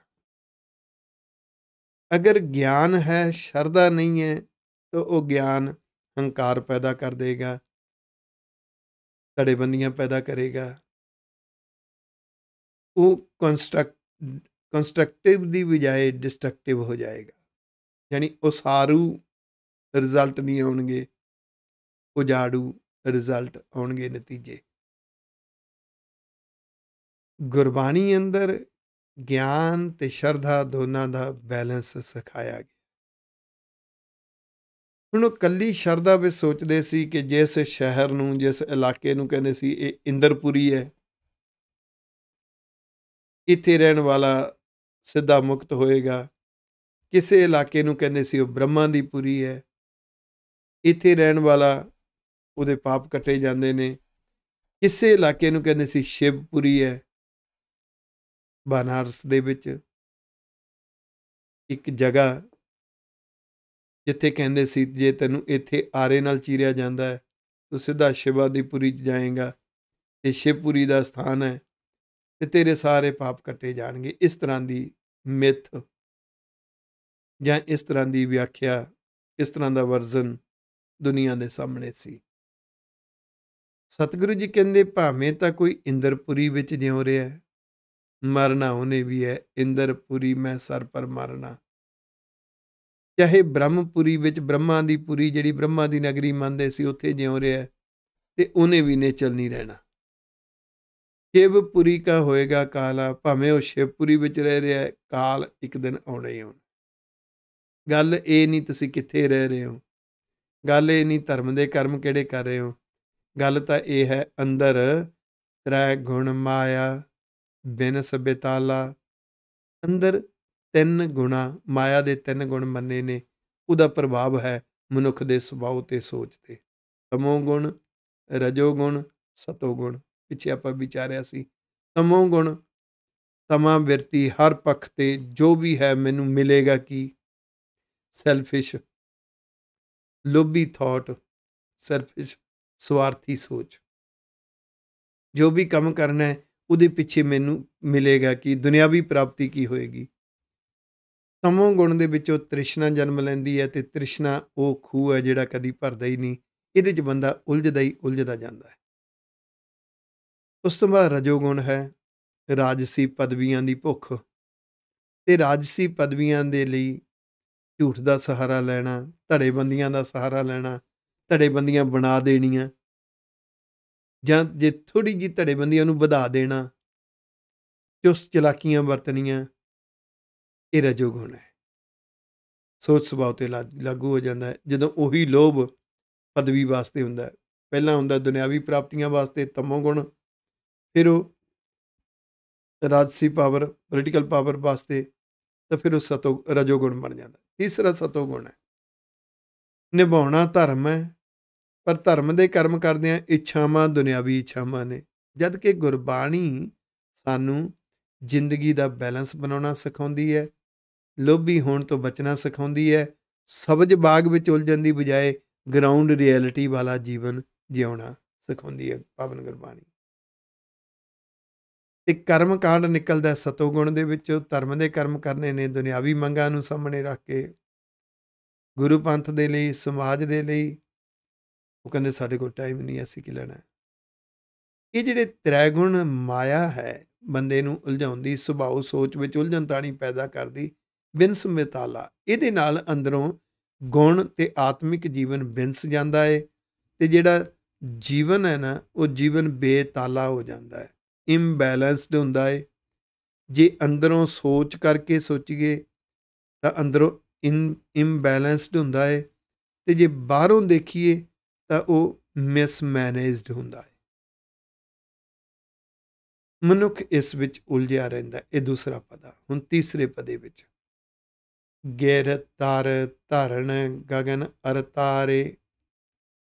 ਅਗਰ ਗਿਆਨ ਹੈ, ਸ਼ਰਧਾ ਨਹੀਂ ਹੈ, ਤਾਂ ਉਹ ਗਿਆਨ ਹੰਕਾਰ ਪੈਦਾ ਕਰ ਦੇਗਾ, ਧੜੇਬੰਦੀਆਂ ਪੈਦਾ ਕਰੇਗਾ। ਉਹ ਕੰਸਟਰਕਟਿਵ ਦੀ ਬਜਾਏ ਡਿਸਟਰਕਟਿਵ ਹੋ ਜਾਏਗਾ। ਯਾਨੀ ਉਸਾਰੂ ਰਿਜ਼ਲਟ ਨਹੀਂ ਆਉਣਗੇ, ਉਜਾੜੂ ਰਿਜ਼ਲਟ ਆਉਣਗੇ, ਨਤੀਜੇ। ਗੁਰਬਾਣੀ ਅੰਦਰ ਗਿਆਨ ਤੇ ਸ਼ਰਧਾ ਦੋਨਾਂ ਦਾ ਬੈਲੈਂਸ ਸਿਖਾਇਆ ਗਿਆ। ਹੁਣ ਉਹ ਕੱਲੀ ਸ਼ਰਧਾ ਵਿੱਚ ਸੋਚਦੇ ਸੀ ਕਿ ਜਿਸ ਸ਼ਹਿਰ ਨੂੰ, ਜਿਸ ਇਲਾਕੇ ਨੂੰ ਕਹਿੰਦੇ ਸੀ ਇਹ ਇੰਦਰਪੁਰੀ ਹੈ, ਇੱਥੇ ਰਹਿਣ ਵਾਲਾ ਸਿੱਧਾ ਮੁਕਤ ਹੋਏਗਾ। ਕਿਸੇ ਇਲਾਕੇ ਨੂੰ ਕਹਿੰਦੇ ਸੀ ਉਹ ਬ੍ਰਹਮਾ ਦੀ ਪੁਰੀ ਹੈ, ਇੱਥੇ ਰਹਿਣ ਵਾਲਾ ਉਹਦੇ ਪਾਪ ਕੱਟੇ ਜਾਂਦੇ ਨੇ। ਕਿਸੇ ਇਲਾਕੇ ਨੂੰ ਕਹਿੰਦੇ ਸੀ ਸ਼ਿਵਪੁਰੀ ਹੈ। ਬਨਾਰਸ ਦੇ ਵਿੱਚ ਇੱਕ ਜਗ੍ਹਾ ਜਿੱਥੇ ਕਹਿੰਦੇ ਸੀ ਜੇ ਤੈਨੂੰ ਇੱਥੇ ਆਰੇ ਨਾਲ ਚੀਰਿਆ ਜਾਂਦਾ ਹੈ ਤੂੰ ਸਿੱਧਾ ਸ਼ਿਵਾ ਦੀ ਪੁਰੀ 'ਚ ਜਾਏਗਾ, ਇਹ ਸ਼ਿਵਪੁਰੀ ਦਾ ਸਥਾਨ ਹੈ ਤੇ ਤੇਰੇ ਸਾਰੇ ਪਾਪ ਕੱਟੇ ਜਾਣਗੇ। ਇਸ ਤਰ੍ਹਾਂ ਦੀ ਮਿੱਥ ਜਾਂ ਇਸ ਤਰ੍ਹਾਂ ਦੀ ਵਿਆਖਿਆ, ਇਸ ਤਰ੍ਹਾਂ ਦਾ ਵਰਜ਼ਨ ਦੁਨੀਆ ਦੇ ਸਾਹਮਣੇ ਸੀ। ਸਤਿਗੁਰੂ ਜੀ ਕਹਿੰਦੇ ਭਾਵੇਂ ਤਾਂ ਕੋਈ ਇੰਦਰਪੁਰੀ ਵਿੱਚ ਜਿਉ ਰਿਹਾ, ਮਰਨਾ ਉਹਨੇ ਵੀ ਹੈ। ਇੰਦਰਪੁਰੀ ਮੈਂ ਸਰ ਪਰ ਮਰਨਾ। ਚਾਹੇ ਬ੍ਰਹਮਪੁਰੀ ਵਿੱਚ, ਬ੍ਰਹਮਾ ਦੀ ਪੁਰੀ ਜਿਹੜੀ ਬ੍ਰਹਮਾ ਦੀ ਨਗਰੀ ਮੰਨਦੇ ਸੀ, ਉੱਥੇ ਜਿਉ ਰਿਹਾ ਤੇ ਉਹਨੇ ਵੀ ਨਿਚਲ ਨਹੀਂ ਰਹਿਣਾ। ਸ਼ਿਵਪੁਰੀ ਕਾ ਹੋਏਗਾ ਕਾਲਾ, ਭਾਵੇਂ ਉਹ ਸ਼ਿਵਪੁਰੀ ਵਿੱਚ ਰਹਿ ਰਿਹਾ, ਕਾਲ ਇੱਕ ਦਿਨ ਆਉਣਾ ਹੀ ਆਉਣਾ। ਗੱਲ ਇਹ ਨਹੀਂ ਤੁਸੀਂ ਕਿੱਥੇ ਰਹਿ ਰਹੇ ਹੋ, ਗੱਲ ਇਹ ਨਹੀਂ ਧਰਮ ਦੇ ਕਰਮ ਕਿਹੜੇ ਕਰ ਰਹੇ ਹੋ, ਗੱਲ ਤਾਂ ਇਹ ਹੈ ਅੰਦਰ ਤ੍ਰੈ ਗੁਣ ਮਾਇਆ ਬਿਨ ਸਬਿਤਾਲਾ। ਅੰਦਰ 3 ਗੁਣਾ, ਮਾਇਆ ਦੇ 3 ਗੁਣ ਮੰਨੇ ਨੇ, ਉਹਦਾ ਪ੍ਰਭਾਵ ਹੈ ਮਨੁੱਖ ਦੇ ਸੁਭਾਅ ਤੇ ਸੋਚ ਤੇ। ਤਮੋ ਗੁਣ, ਰਜੋ ਗੁਣ, ਸਤੋ ਗੁਣ। ਪਿੱਛੇ ਆਪਾਂ ਵਿਚਾਰਿਆ ਸੀ ਤਮੋ ਗੁਣ, ਤਮਾ ਬਿਰਤੀ, ਹਰ ਪੱਖ ਤੇ ਜੋ ਵੀ ਹੈ ਮੈਨੂੰ ਮਿਲੇਗਾ ਕੀ, ਸੈਲਫਿਸ਼, ਲੋਭੀ ਥਾਟ, ਸੈਲਫਿਸ਼, ਸਵਾਰਥੀ ਸੋਚ। ਜੋ ਵੀ ਕੰਮ ਕਰਨਾ ਹੈ ਉਹਦੇ ਪਿੱਛੇ ਮੈਨੂੰ ਮਿਲੇਗਾ ਕਿ ਦੁਨਿਆਵੀ ਪ੍ਰਾਪਤੀ ਕੀ ਹੋਏਗੀ। ਤਮੋ ਗੁਣ ਦੇ ਵਿੱਚੋਂ ਤ੍ਰਿਸ਼ਨਾ ਜਨਮ ਲੈਂਦੀ ਹੈ, ਅਤੇ ਤ੍ਰਿਸ਼ਨਾ ਉਹ ਖੂਹ ਹੈ ਜਿਹੜਾ ਕਦੀ ਭਰਦਾ ਹੀ ਨਹੀਂ। ਇਹਦੇ 'ਚ ਬੰਦਾ ਉਲਝਦਾ ਹੀ ਉਲਝਦਾ ਜਾਂਦਾ ਹੈ। ਉਸ ਤੋਂ ਬਾਅਦ ਰਜੋਗੁਣ ਹੈ, ਰਾਜਸੀ ਪਦਵੀਆਂ ਦੀ ਭੁੱਖ, ਤੇ ਰਾਜਸੀ ਪਦਵੀਆਂ ਦੇ ਲਈ ਝੂਠ ਦਾ ਸਹਾਰਾ ਲੈਣਾ, ਧੜੇਬੰਦੀਆਂ ਦਾ ਸਹਾਰਾ ਲੈਣਾ, ਧੜੇਬੰਦੀਆਂ ਬਣਾ ਦੇਣੀਆਂ, ਜਾਂ ਜੇ ਥੋੜ੍ਹੀ ਜਿਹੀ ਧੜੇਬੰਦੀਆਂ ਨੂੰ ਵਧਾ ਦੇਣਾ, ਚੁਸਤ ਚਲਾਕੀਆਂ ਵਰਤਣੀਆਂ, ਇਹ ਰਜੋਗੁਣ ਹੈ। ਸੋਚ ਸੁਭਾਅ 'ਤੇ ਲਾਗੂ ਹੋ ਜਾਂਦਾ ਹੈ। ਜਦੋਂ ਉਹੀ ਲੋਭ ਪਦਵੀ ਵਾਸਤੇ ਹੁੰਦਾ, ਪਹਿਲਾਂ ਹੁੰਦਾ ਦੁਨਿਆਵੀ ਪ੍ਰਾਪਤੀਆਂ ਵਾਸਤੇ ਤਮੋ ਗੁਣ, ਫਿਰ ਉਹ ਰਾਜਸੀ ਪਾਵਰ, ਪੋਲੀਟੀਕਲ ਪਾਵਰ ਵਾਸਤੇ, ਤਾਂ ਫਿਰ ਉਹ ਰਜੋਗੁਣ ਬਣ ਜਾਂਦਾ। ਤੀਸਰਾ ਸਤੋਗੁਣ ਹੈ, ਨਿਭਾਉਣਾ ਧਰਮ ਹੈ, ਪਰ ਧਰਮ ਦੇ ਕਰਮ ਕਰਦਿਆਂ ਇੱਛਾਵਾਂ ਦੁਨਿਆਵੀ ਇੱਛਾਵਾਂ ਨੇ। ਜਦ ਕਿ ਗੁਰਬਾਣੀ ਸਾਨੂੰ ਜ਼ਿੰਦਗੀ ਦਾ ਬੈਲੈਂਸ ਬਣਾਉਣਾ ਸਿਖਾਉਂਦੀ ਹੈ, ਲੋਭੀ ਹੋਣ ਤੋਂ ਬਚਣਾ ਸਿਖਾਉਂਦੀ ਹੈ, ਸਬਜ਼ ਬਾਗ ਵਿੱਚ ਉਲਝਣ ਦੀ ਬਜਾਏ ਗਰਾਊਂਡ ਰਿਐਲਿਟੀ ਵਾਲਾ ਜੀਵਨ ਜਿਉਣਾ ਸਿਖਾਉਂਦੀ ਹੈ ਪਾਵਨ ਗੁਰਬਾਣੀ। ਤੇ ਕਰਮ ਕਾਂਡ ਨਿਕਲਦਾ ਸਤੋਗੁਣ ਦੇ ਵਿੱਚੋਂ। ਧਰਮ ਦੇ ਕਰਮ ਕਰਨੇ ਨੇ ਦੁਨਿਆਵੀ ਮੰਗਾਂ ਨੂੰ ਸਾਹਮਣੇ ਰੱਖ ਕੇ, ਗੁਰੂ ਪੰਥ ਦੇ ਲਈ, ਸਮਾਜ ਦੇ ਲਈ। ਉਹ ਕਹਿੰਦੇ ਸਾਡੇ ਕੋਲ ਟਾਈਮ ਨਹੀਂ, ਅਸੀਂ ਕੀ ਲੈਣਾ। ਇਹ ਜਿਹੜੇ ਤ੍ਰੈਗੁਣ ਮਾਇਆ ਹੈ, ਬੰਦੇ ਨੂੰ ਉਲਝਾਉਂਦੀ, ਸੁਭਾਅ ਸੋਚ ਵਿੱਚ ਉਲਝਣ ਤਾਣੀ ਪੈਦਾ ਕਰਦੀ, ਬਿਨਸ ਮਿਤਾਲਾ। ਇਹਦੇ ਨਾਲ ਅੰਦਰੋਂ ਗੁਣ ਤੇ ਆਤਮਿਕ ਜੀਵਨ ਬਿਨਸ ਜਾਂਦਾ ਹੈ, ਤੇ ਜਿਹੜਾ ਜੀਵਨ ਹੈ ਨਾ, ਉਹ ਜੀਵਨ ਬੇਤਾਲਾ ਹੋ ਜਾਂਦਾ ਹੈ, ਇੰਬੈਲੈਂਸਡ ਹੁੰਦਾ ਹੈ। ਜੇ ਅੰਦਰੋਂ ਸੋਚ ਕਰਕੇ ਸੋਚੀਏ ਤਾਂ ਅੰਦਰੋਂ ਇੰਬੈਲੈਂਸਡ ਹੁੰਦਾ ਹੈ, ਤੇ ਜੇ ਬਾਹਰੋਂ ਦੇਖੀਏ ਤਾਂ ਉਹ ਮਿਸਮੈਨੇਜਡ ਹੁੰਦਾ ਹੈ। ਮਨੁੱਖ ਇਸ ਵਿੱਚ ਉਲਝਿਆ ਰਹਿੰਦਾ। ਇਹ ਦੂਸਰਾ ਪਦਾ। ਹੁਣ ਤੀਸਰੇ ਪਦੇ ਵਿੱਚ ਗਿਰ ਤਰ ਧਰਨ ਗਗਨ ਅਰ ਤਾਰੇ,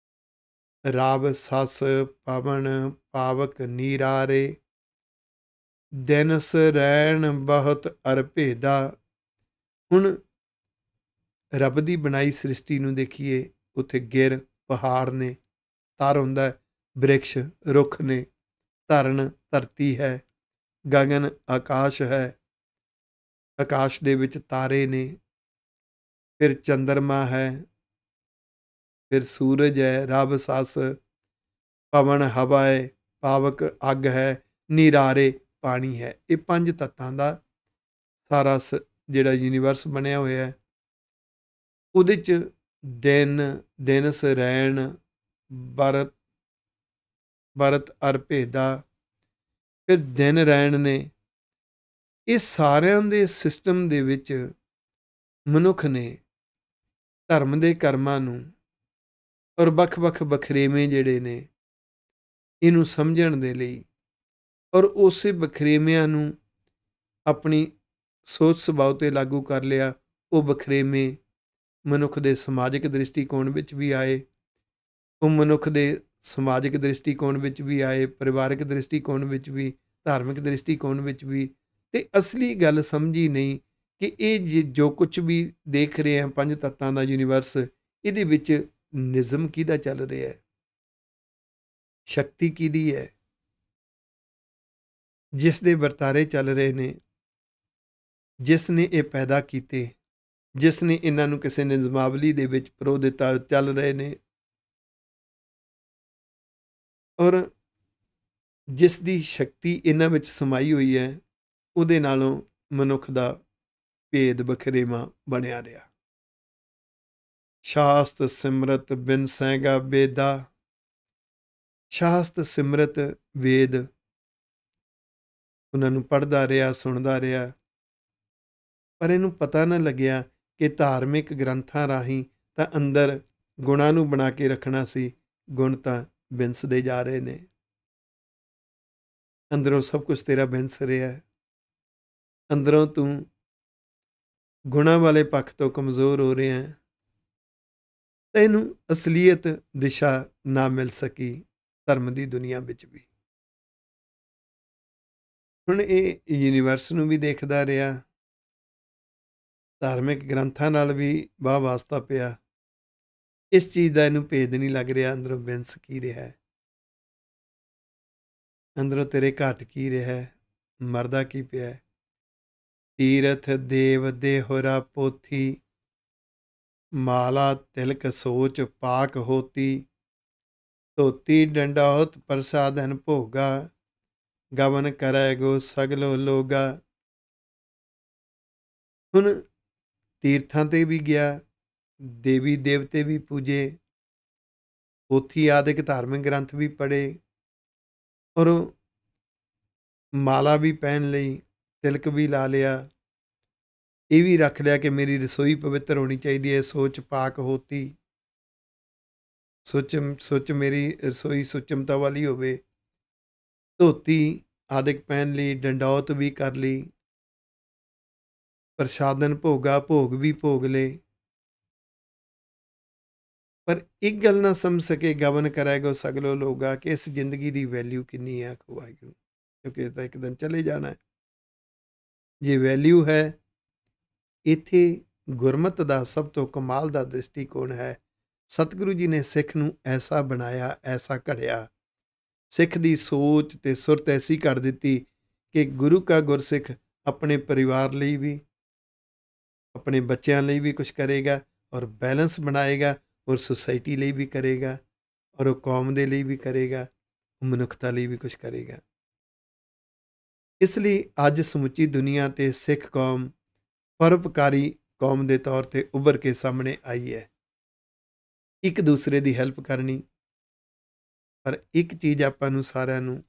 ਰਾਵ ਸਸ ਪਵਨ ਪਾਵਕ ਨੀਰਾਰੇ, ਦਿਨਸ ਰੈਣ ਬਹੁਤ ਅਰ ਭੇਦਾ। ਹੁਣ ਰੱਬ ਦੀ ਬਣਾਈ ਸ੍ਰਿਸ਼ਟੀ ਨੂੰ ਦੇਖੀਏ, ਉੱਥੇ ਗਿਰ ਪਹਾੜ ਨੇ, ਤਰ ਹੁੰਦਾ ਬ੍ਰਿਕਸ਼ ਰੁੱਖ ਨੇ, ਧਰਨ ਧਰਤੀ ਹੈ, ਗਗਨ ਆਕਾਸ਼ ਹੈ, ਆਕਾਸ਼ ਦੇ ਵਿੱਚ ਤਾਰੇ ਨੇ, ਫਿਰ ਚੰਦਰਮਾ ਹੈ, ਫਿਰ ਸੂਰਜ ਹੈ, ਰਬ ਸੱਸ, ਪਵਨ ਹਵਾ ਹੈ, ਪਾਵਕ ਅੱਗ ਹੈ, ਨੀਰਾਰੇ ਪਾਣੀ ਹੈ। ਇਹ ਪੰਜ ਤੱਤਾਂ ਦਾ ਸਾਰਾ ਜਿਹੜਾ ਯੂਨੀਵਰਸ ਬਣਿਆ ਹੋਇਆ ਹੈ। ਉਹਦੇ 'ਚ ਦਿਨਸ ਰੈਣ ਬਰਤ ਅਰ ਭੇਦਾ, ਫਿਰ ਦਿਨ ਰੈਣ ਨੇ। ਇਹ ਸਾਰਿਆਂ ਦੇ ਸਿਸਟਮ ਦੇ ਵਿੱਚ ਮਨੁੱਖ ਨੇ ਧਰਮ ਦੇ ਕਰਮਾਂ ਨੂੰ ਔਰ ਵੱਖ-ਵੱਖ ਵਖਰੇਵੇਂ ਜਿਹੜੇ ਨੇ, ਇਹਨੂੰ ਸਮਝਣ ਦੇ ਲਈ, ਔਰ ਉਸੇ ਵਖਰੇਵਿਆਂ ਨੂੰ ਆਪਣੀ ਸੋਚ ਸੁਭਾਅ 'ਤੇ ਲਾਗੂ ਕਰ ਲਿਆ। ਉਹ ਵਖਰੇਵੇਂ ਮਨੁੱਖ ਦੇ ਸਮਾਜਿਕ ਦ੍ਰਿਸ਼ਟੀਕੋਣ ਵਿੱਚ ਵੀ ਆਏ, ਉਹ ਮਨੁੱਖ ਦੇ ਸਮਾਜਿਕ ਦ੍ਰਿਸ਼ਟੀਕੋਣ ਵਿੱਚ ਵੀ ਆਏ, ਪਰਿਵਾਰਕ ਦ੍ਰਿਸ਼ਟੀਕੋਣ ਵਿੱਚ ਵੀ, ਧਾਰਮਿਕ ਦ੍ਰਿਸ਼ਟੀਕੋਣ ਵਿੱਚ ਵੀ। ਤੇ ਅਸਲੀ ਗੱਲ ਸਮਝੀ ਨਹੀਂ ਕਿ ਇਹ ਜੋ ਕੁਝ ਵੀ ਦੇਖ ਰਹੇ ਹਾਂ ਪੰਜ ਤੱਤਾਂ ਦਾ ਯੂਨੀਵਰਸ, ਇਹਦੇ ਵਿੱਚ ਨਿਜ਼ਮ ਕਿਹਦਾ ਚੱਲ ਰਿਹਾ ਹੈ, ਸ਼ਕਤੀ ਕਿਹਦੀ ਹੈ, ਜਿਸ ਦੇ ਵਰਤਾਰੇ ਚੱਲ ਰਹੇ ਨੇ, ਜਿਸ ਨੇ ਇਹ ਪੈਦਾ ਕੀਤੇ, ਜਿਸ ਨੇ ਇਹਨਾਂ ਨੂੰ ਕਿਸੇ ਨਿਯਮਾਵਲੀ ਦੇ ਵਿੱਚ ਪਰੋ ਦਿੱਤਾ, ਚੱਲ ਰਹੇ ਨੇ, ਔਰ ਜਿਸ ਦੀ ਸ਼ਕਤੀ ਇਹਨਾਂ ਵਿੱਚ ਸਮਾਈ ਹੋਈ ਹੈ, ਉਹਦੇ ਨਾਲੋਂ ਮਨੁੱਖ ਦਾ ਭੇਦ ਵਖਰੇਵਾਂ ਬਣਿਆ ਰਿਹਾ। ਸ਼ਾਸਤ ਸਿਮਰਤ ਬਿਨ ਸੈਗਾ ਵੇਦਾ, ਸ਼ਾਸਤ ਸਿਮਰਤ ਵੇਦ ਉਹਨਾਂ ਨੂੰ ਪੜ੍ਹਦਾ ਰਿਹਾ, ਸੁਣਦਾ ਰਿਹਾ, ਪਰ ਇਹਨੂੰ ਪਤਾ ਨਾ ਲੱਗਿਆ ਕਿ ਧਾਰਮਿਕ ਗ੍ਰੰਥਾਂ ਰਾਹੀਂ ਤਾਂ ਅੰਦਰ ਗੁਣਾਂ ਨੂੰ ਬਣਾ ਕੇ ਰੱਖਣਾ ਸੀ, ਗੁਣ ਤਾਂ ਬਿਨਸਦੇ ਜਾ ਰਹੇ ਨੇ। ਅੰਦਰੋਂ ਸਭ ਕੁਝ ਤੇਰਾ ਬਿਨਸ ਰਿਹਾ, ਅੰਦਰੋਂ ਤੂੰ ਗੁਣਾਂ ਵਾਲੇ ਪੱਖ ਤੋਂ ਕਮਜ਼ੋਰ ਹੋ ਰਿਹਾ, ਤਾਂ ਇਹਨੂੰ ਅਸਲੀਅਤ ਦਿਸ਼ਾ ਨਾ ਮਿਲ ਸਕੀ ਧਰਮ ਦੀ ਦੁਨੀਆ ਵਿੱਚ ਵੀ। ਹੁਣ ਇਹ ਯੂਨੀਵਰਸ ਨੂੰ ਵੀ ਦੇਖਦਾ ਰਿਹਾ, ਧਾਰਮਿਕ ਗ੍ਰੰਥਾਂ ਨਾਲ ਵੀ ਵਾਹ ਵਾਸਤਾ ਪਿਆ। ਇਸ ਚੀਜ਼ ਦਾ ਇਹਨੂੰ ਭੇਦ ਨਹੀਂ ਲੱਗ ਰਿਹਾ ਅੰਦਰੋਂ ਬਿਨਸ ਕੀ ਰਿਹਾ ਹੈ। ਅੰਦਰੋਂ ਤੇਰੇ ਘਟ ਕੀ ਰਿਹਾ, ਮਰਦਾ ਕੀ ਪਿਆ। ਤੀਰਥ ਦੇਵ ਦੇਹੁਰਾ ਪੋਥੀ, ਮਾਲਾ ਤਿਲਕ ਸੋਚ ਪਾਕ ਹੋਤੀ। ਧੋਤੀ ਡੰਡੌਤ ਪ੍ਰਸਾਦਨ ਭੋਗਾ, ਗਵਨ ਕਰੈ ਗੋ ਸਗਲੋ ਲੋਗਾ। ਹੁਣ ਤੀਰਥਾਂ ਤੇ ਵੀ ਗਿਆ, ਦੇਵੀ ਦੇਵਤੇ ਵੀ ਪੂਜੇ, ਪੋਥੀ ਆਦਿਕ ਧਾਰਮਿਕ ਗ੍ਰੰਥ ਵੀ ਪੜ੍ਹੇ, ਔਰ ਮਾਲਾ ਵੀ ਪਹਿਨ ਲਈ, ਤਿਲਕ ਵੀ ਲਾ ਲਿਆ। ਇਹ ਵੀ ਰੱਖ ਲਿਆ ਕਿ ਮੇਰੀ ਰਸੋਈ ਪਵਿੱਤਰ ਹੋਣੀ ਚਾਹੀਦੀ ਹੈ, ਸੋਚ ਪਾਕ ਹੋਤੀ। ਸੁੱਚ ਮੇਰੀ ਰਸੋਈ ਸੁਚਮਤਾ ਵਾਲੀ ਹੋਵੇ। ਧੋਤੀ ਆਦਿਕ ਪਹਿਨ ਲਈ, ਡੰਡੌਤ ਵੀ ਕਰ ਲਈ, ਪ੍ਰਸ਼ਾਦਨ ਭੋਗਾ, ਭੋਗ ਵੀ ਭੋਗ ਲਏ। ਪਰ ਇੱਕ ਗੱਲ ਨਾ ਸਮਝ ਸਕੇ, ਗਵਨ ਕਰੇਗੋ ਸਗਲੋ ਲੋਗਾ, ਕਿ ਇਸ ਜ਼ਿੰਦਗੀ ਦੀ ਵੈਲਿਊ ਕਿੰਨੀ ਹੈ। ਆਖੋ ਵਾਹਿਗੁਰੂ, ਕਿਉਂਕਿ ਇਹ ਤਾਂ ਇੱਕ ਦਿਨ ਚਲੇ ਜਾਣਾ ਹੈ। ਜੇ ਵੈਲਿਊ ਹੈ, ਇੱਥੇ ਗੁਰਮਤ ਦਾ ਸਭ ਤੋਂ ਕਮਾਲ ਦਾ ਦ੍ਰਿਸ਼ਟੀਕੋਣ ਹੈ। ਸਤਿਗੁਰੂ ਜੀ ਨੇ ਸਿੱਖ ਨੂੰ ਐਸਾ ਬਣਾਇਆ, ਐਸਾ ਘੜਿਆ, ਸਿੱਖ ਦੀ ਸੋਚ ਤੇ ਸੁਰਤ ਐਸੀ ਕਰ ਦਿੱਤੀ ਕਿ ਗੁਰੂ ਕਾ ਗੁਰਸਿੱਖ ਆਪਣੇ ਪਰਿਵਾਰ ਲਈ ਵੀ, ਆਪਣੇ ਬੱਚਿਆਂ ਲਈ ਵੀ ਕੁਝ ਕਰੇਗਾ, ਔਰ ਬੈਲੈਂਸ ਬਣਾਏਗਾ, ਔਰ ਸੁਸਾਇਟੀ ਲਈ ਵੀ ਕਰੇਗਾ, ਔਰ ਉਹ ਕੌਮ ਦੇ ਲਈ ਵੀ ਕਰੇਗਾ, ਮਨੁੱਖਤਾ ਲਈ ਵੀ ਕੁਝ ਕਰੇਗਾ। ਇਸ ਲਈ ਅੱਜ ਸਮੁੱਚੀ ਦੁਨੀਆ 'ਤੇ ਸਿੱਖ ਕੌਮ ਪਰਉਪਕਾਰੀ ਕੌਮ ਦੇ ਤੌਰ 'ਤੇ ਉੱਭਰ ਕੇ ਸਾਹਮਣੇ ਆਈ ਹੈ। ਇੱਕ ਦੂਸਰੇ ਦੀ ਹੈਲਪ ਕਰਨੀ। ਪਰ ਇੱਕ ਚੀਜ਼ ਆਪਾਂ ਨੂੰ ਸਾਰਿਆਂ ਨੂੰ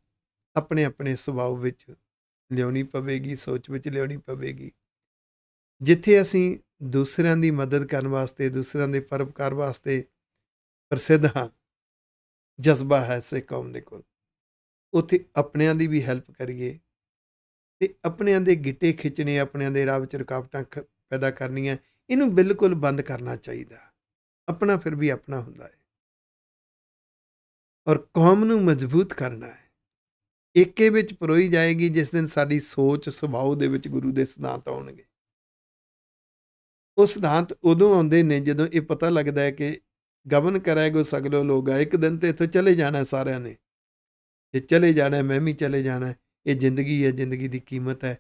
ਆਪਣੇ ਆਪਣੇ ਸੁਭਾਅ ਵਿੱਚ ਲਿਆਉਣੀ ਪਵੇਗੀ, ਸੋਚ ਵਿੱਚ ਲਿਆਉਣੀ ਪਵੇਗੀ। ਜਿੱਥੇ ਅਸੀਂ ਦੂਸਰਿਆਂ ਦੀ ਮਦਦ ਕਰਨ ਵਾਸਤੇ, ਦੂਸਰਿਆਂ ਦੇ ਪਰਉਪਕਾਰ ਵਾਸਤੇ ਪ੍ਰਸਿੱਧ ਹਾਂ, ਜਜ਼ਬਾ ਹੈ ਸਿੱਖ ਕੌਮ ਦੇ ਕੋਲ, ਉੱਥੇ ਆਪਣਿਆਂ ਦੀ ਵੀ ਹੈਲਪ ਕਰੀਏ ਤੇ ਆਪਣਿਆਂ ਦੇ ਗਿੱਟੇ ਖਿੱਚਣੇ, ਆਪਣਿਆਂ ਦੇ ਰਾਹ ਵਿੱਚ ਰੁਕਾਵਟਾਂ ਪੈਦਾ ਕਰਨੀਆਂ, ਇਹਨੂੰ ਬਿਲਕੁਲ ਬੰਦ ਕਰਨਾ ਚਾਹੀਦਾ। ਆਪਣਾ ਫਿਰ ਵੀ ਆਪਣਾ ਹੁੰਦਾ ਹੈ, ਔਰ ਕੌਮ ਨੂੰ ਮਜ਼ਬੂਤ ਕਰਨਾ ਹੈ। ਏਕੇ ਵਿੱਚ ਪਰੋਈ ਜਾਏਗੀ ਜਿਸ ਦਿਨ ਸਾਡੀ ਸੋਚ ਸੁਭਾਅ ਦੇ ਵਿੱਚ ਗੁਰੂ ਦੇ ਸਿਧਾਂਤ ਆਉਣਗੇ। ਉਹ ਸਿਧਾਂਤ ਉਦੋਂ ਆਉਂਦੇ ਨੇ ਜਦੋਂ ਇਹ ਪਤਾ ਲੱਗਦਾ ਹੈ ਕਿ ਗਵਨ ਕਰੇਗੋ ਸਗਲੋ ਲੋਗਾ, ਇੱਕ ਦਿਨ ਤੇ ਇੱਥੋਂ ਚਲੇ ਜਾਣਾ ਸਾਰਿਆਂ ਨੇ। ਜੇ ਚਲੇ ਜਾਣਾ, ਮੈਂ ਵੀ ਚਲੇ ਜਾਣਾ। ਇਹ ਜ਼ਿੰਦਗੀ ਹੈ, ਜ਼ਿੰਦਗੀ ਦੀ ਕੀਮਤ ਹੈ।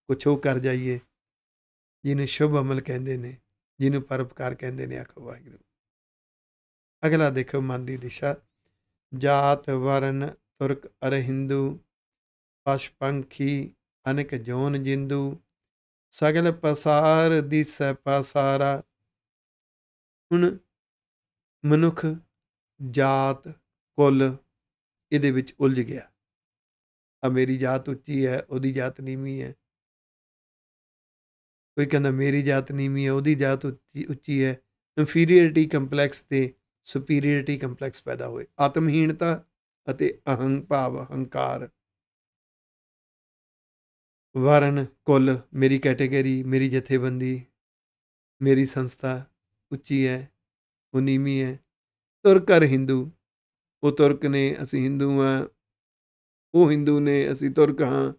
ਕੁਛ ਉਹ ਕਰ ਜਾਈਏ ਜਿਹਨੂੰ ਸ਼ੁਭ ਅਮਲ ਕਹਿੰਦੇ ਨੇ, ਜਿਹਨੂੰ ਪਰਉਪਕਾਰ ਕਹਿੰਦੇ ਨੇ। ਆਖੋ ਵਾਹਿਗੁਰੂ। ਅਗਲਾ ਦੇਖੋ, ਮਨ ਦੀ ਦਿਸ਼ਾ। ਜਾਤ ਵਰਨ ਤੁਰਕ ਅਰ ਹਿੰਦੂ, ਪਸ਼ ਪੰਖੀ ਅਨਕ ਜੋਨ ਜਿੰਦੂ, ਸਗਲ ਪਸਾਰ ਦਿਸੈ ਪਾਸਾਰਾ। ਹੁਣ ਮਨੁੱਖ ਜਾਤ ਕੁੱਲ ਇਹਦੇ ਵਿੱਚ ਉਲਝ ਗਿਆ। ਆ ਮੇਰੀ ਜਾਤ ਉੱਚੀ ਹੈ, ਉਹਦੀ ਜਾਤ ਨੀਵੀਂ ਹੈ। ਕੋਈ ਕਹਿੰਦਾ ਮੇਰੀ ਜਾਤ ਨੀਵੀਂ ਹੈ, ਉਹਦੀ ਜਾਤ ਉੱਚੀ ਹੈ। ਇੰਫੀਰੀਅਰਿਟੀ ਕੰਪਲੈਕਸ ਤੇ ਸੁਪੀਰੀਅਰਿਟੀ ਕੰਪਲੈਕਸ ਪੈਦਾ ਹੋਏ। ਆਤਮਹੀਣਤਾ ਅਤੇ ਭਾਵ ਹੰਕਾਰ। ਵਰਨ ਕੁੱਲ, ਮੇਰੀ ਕੈਟੇਗਰੀ, ਮੇਰੀ ਜਥੇਬੰਦੀ, ਮੇਰੀ ਸੰਸਥਾ ਉੱਚੀ ਹੈ, ਉਹ ਨੀਵੀਂ ਹੈ। ਤੁਰਕ ਅਰ ਹਿੰਦੂ, ਉਹ ਤੁਰਕ ਨੇ, ਅਸੀਂ ਹਿੰਦੂ ਹਾਂ। ਉਹ ਹਿੰਦੂ ਨੇ, ਅਸੀਂ ਤੁਰਕ ਹਾਂ।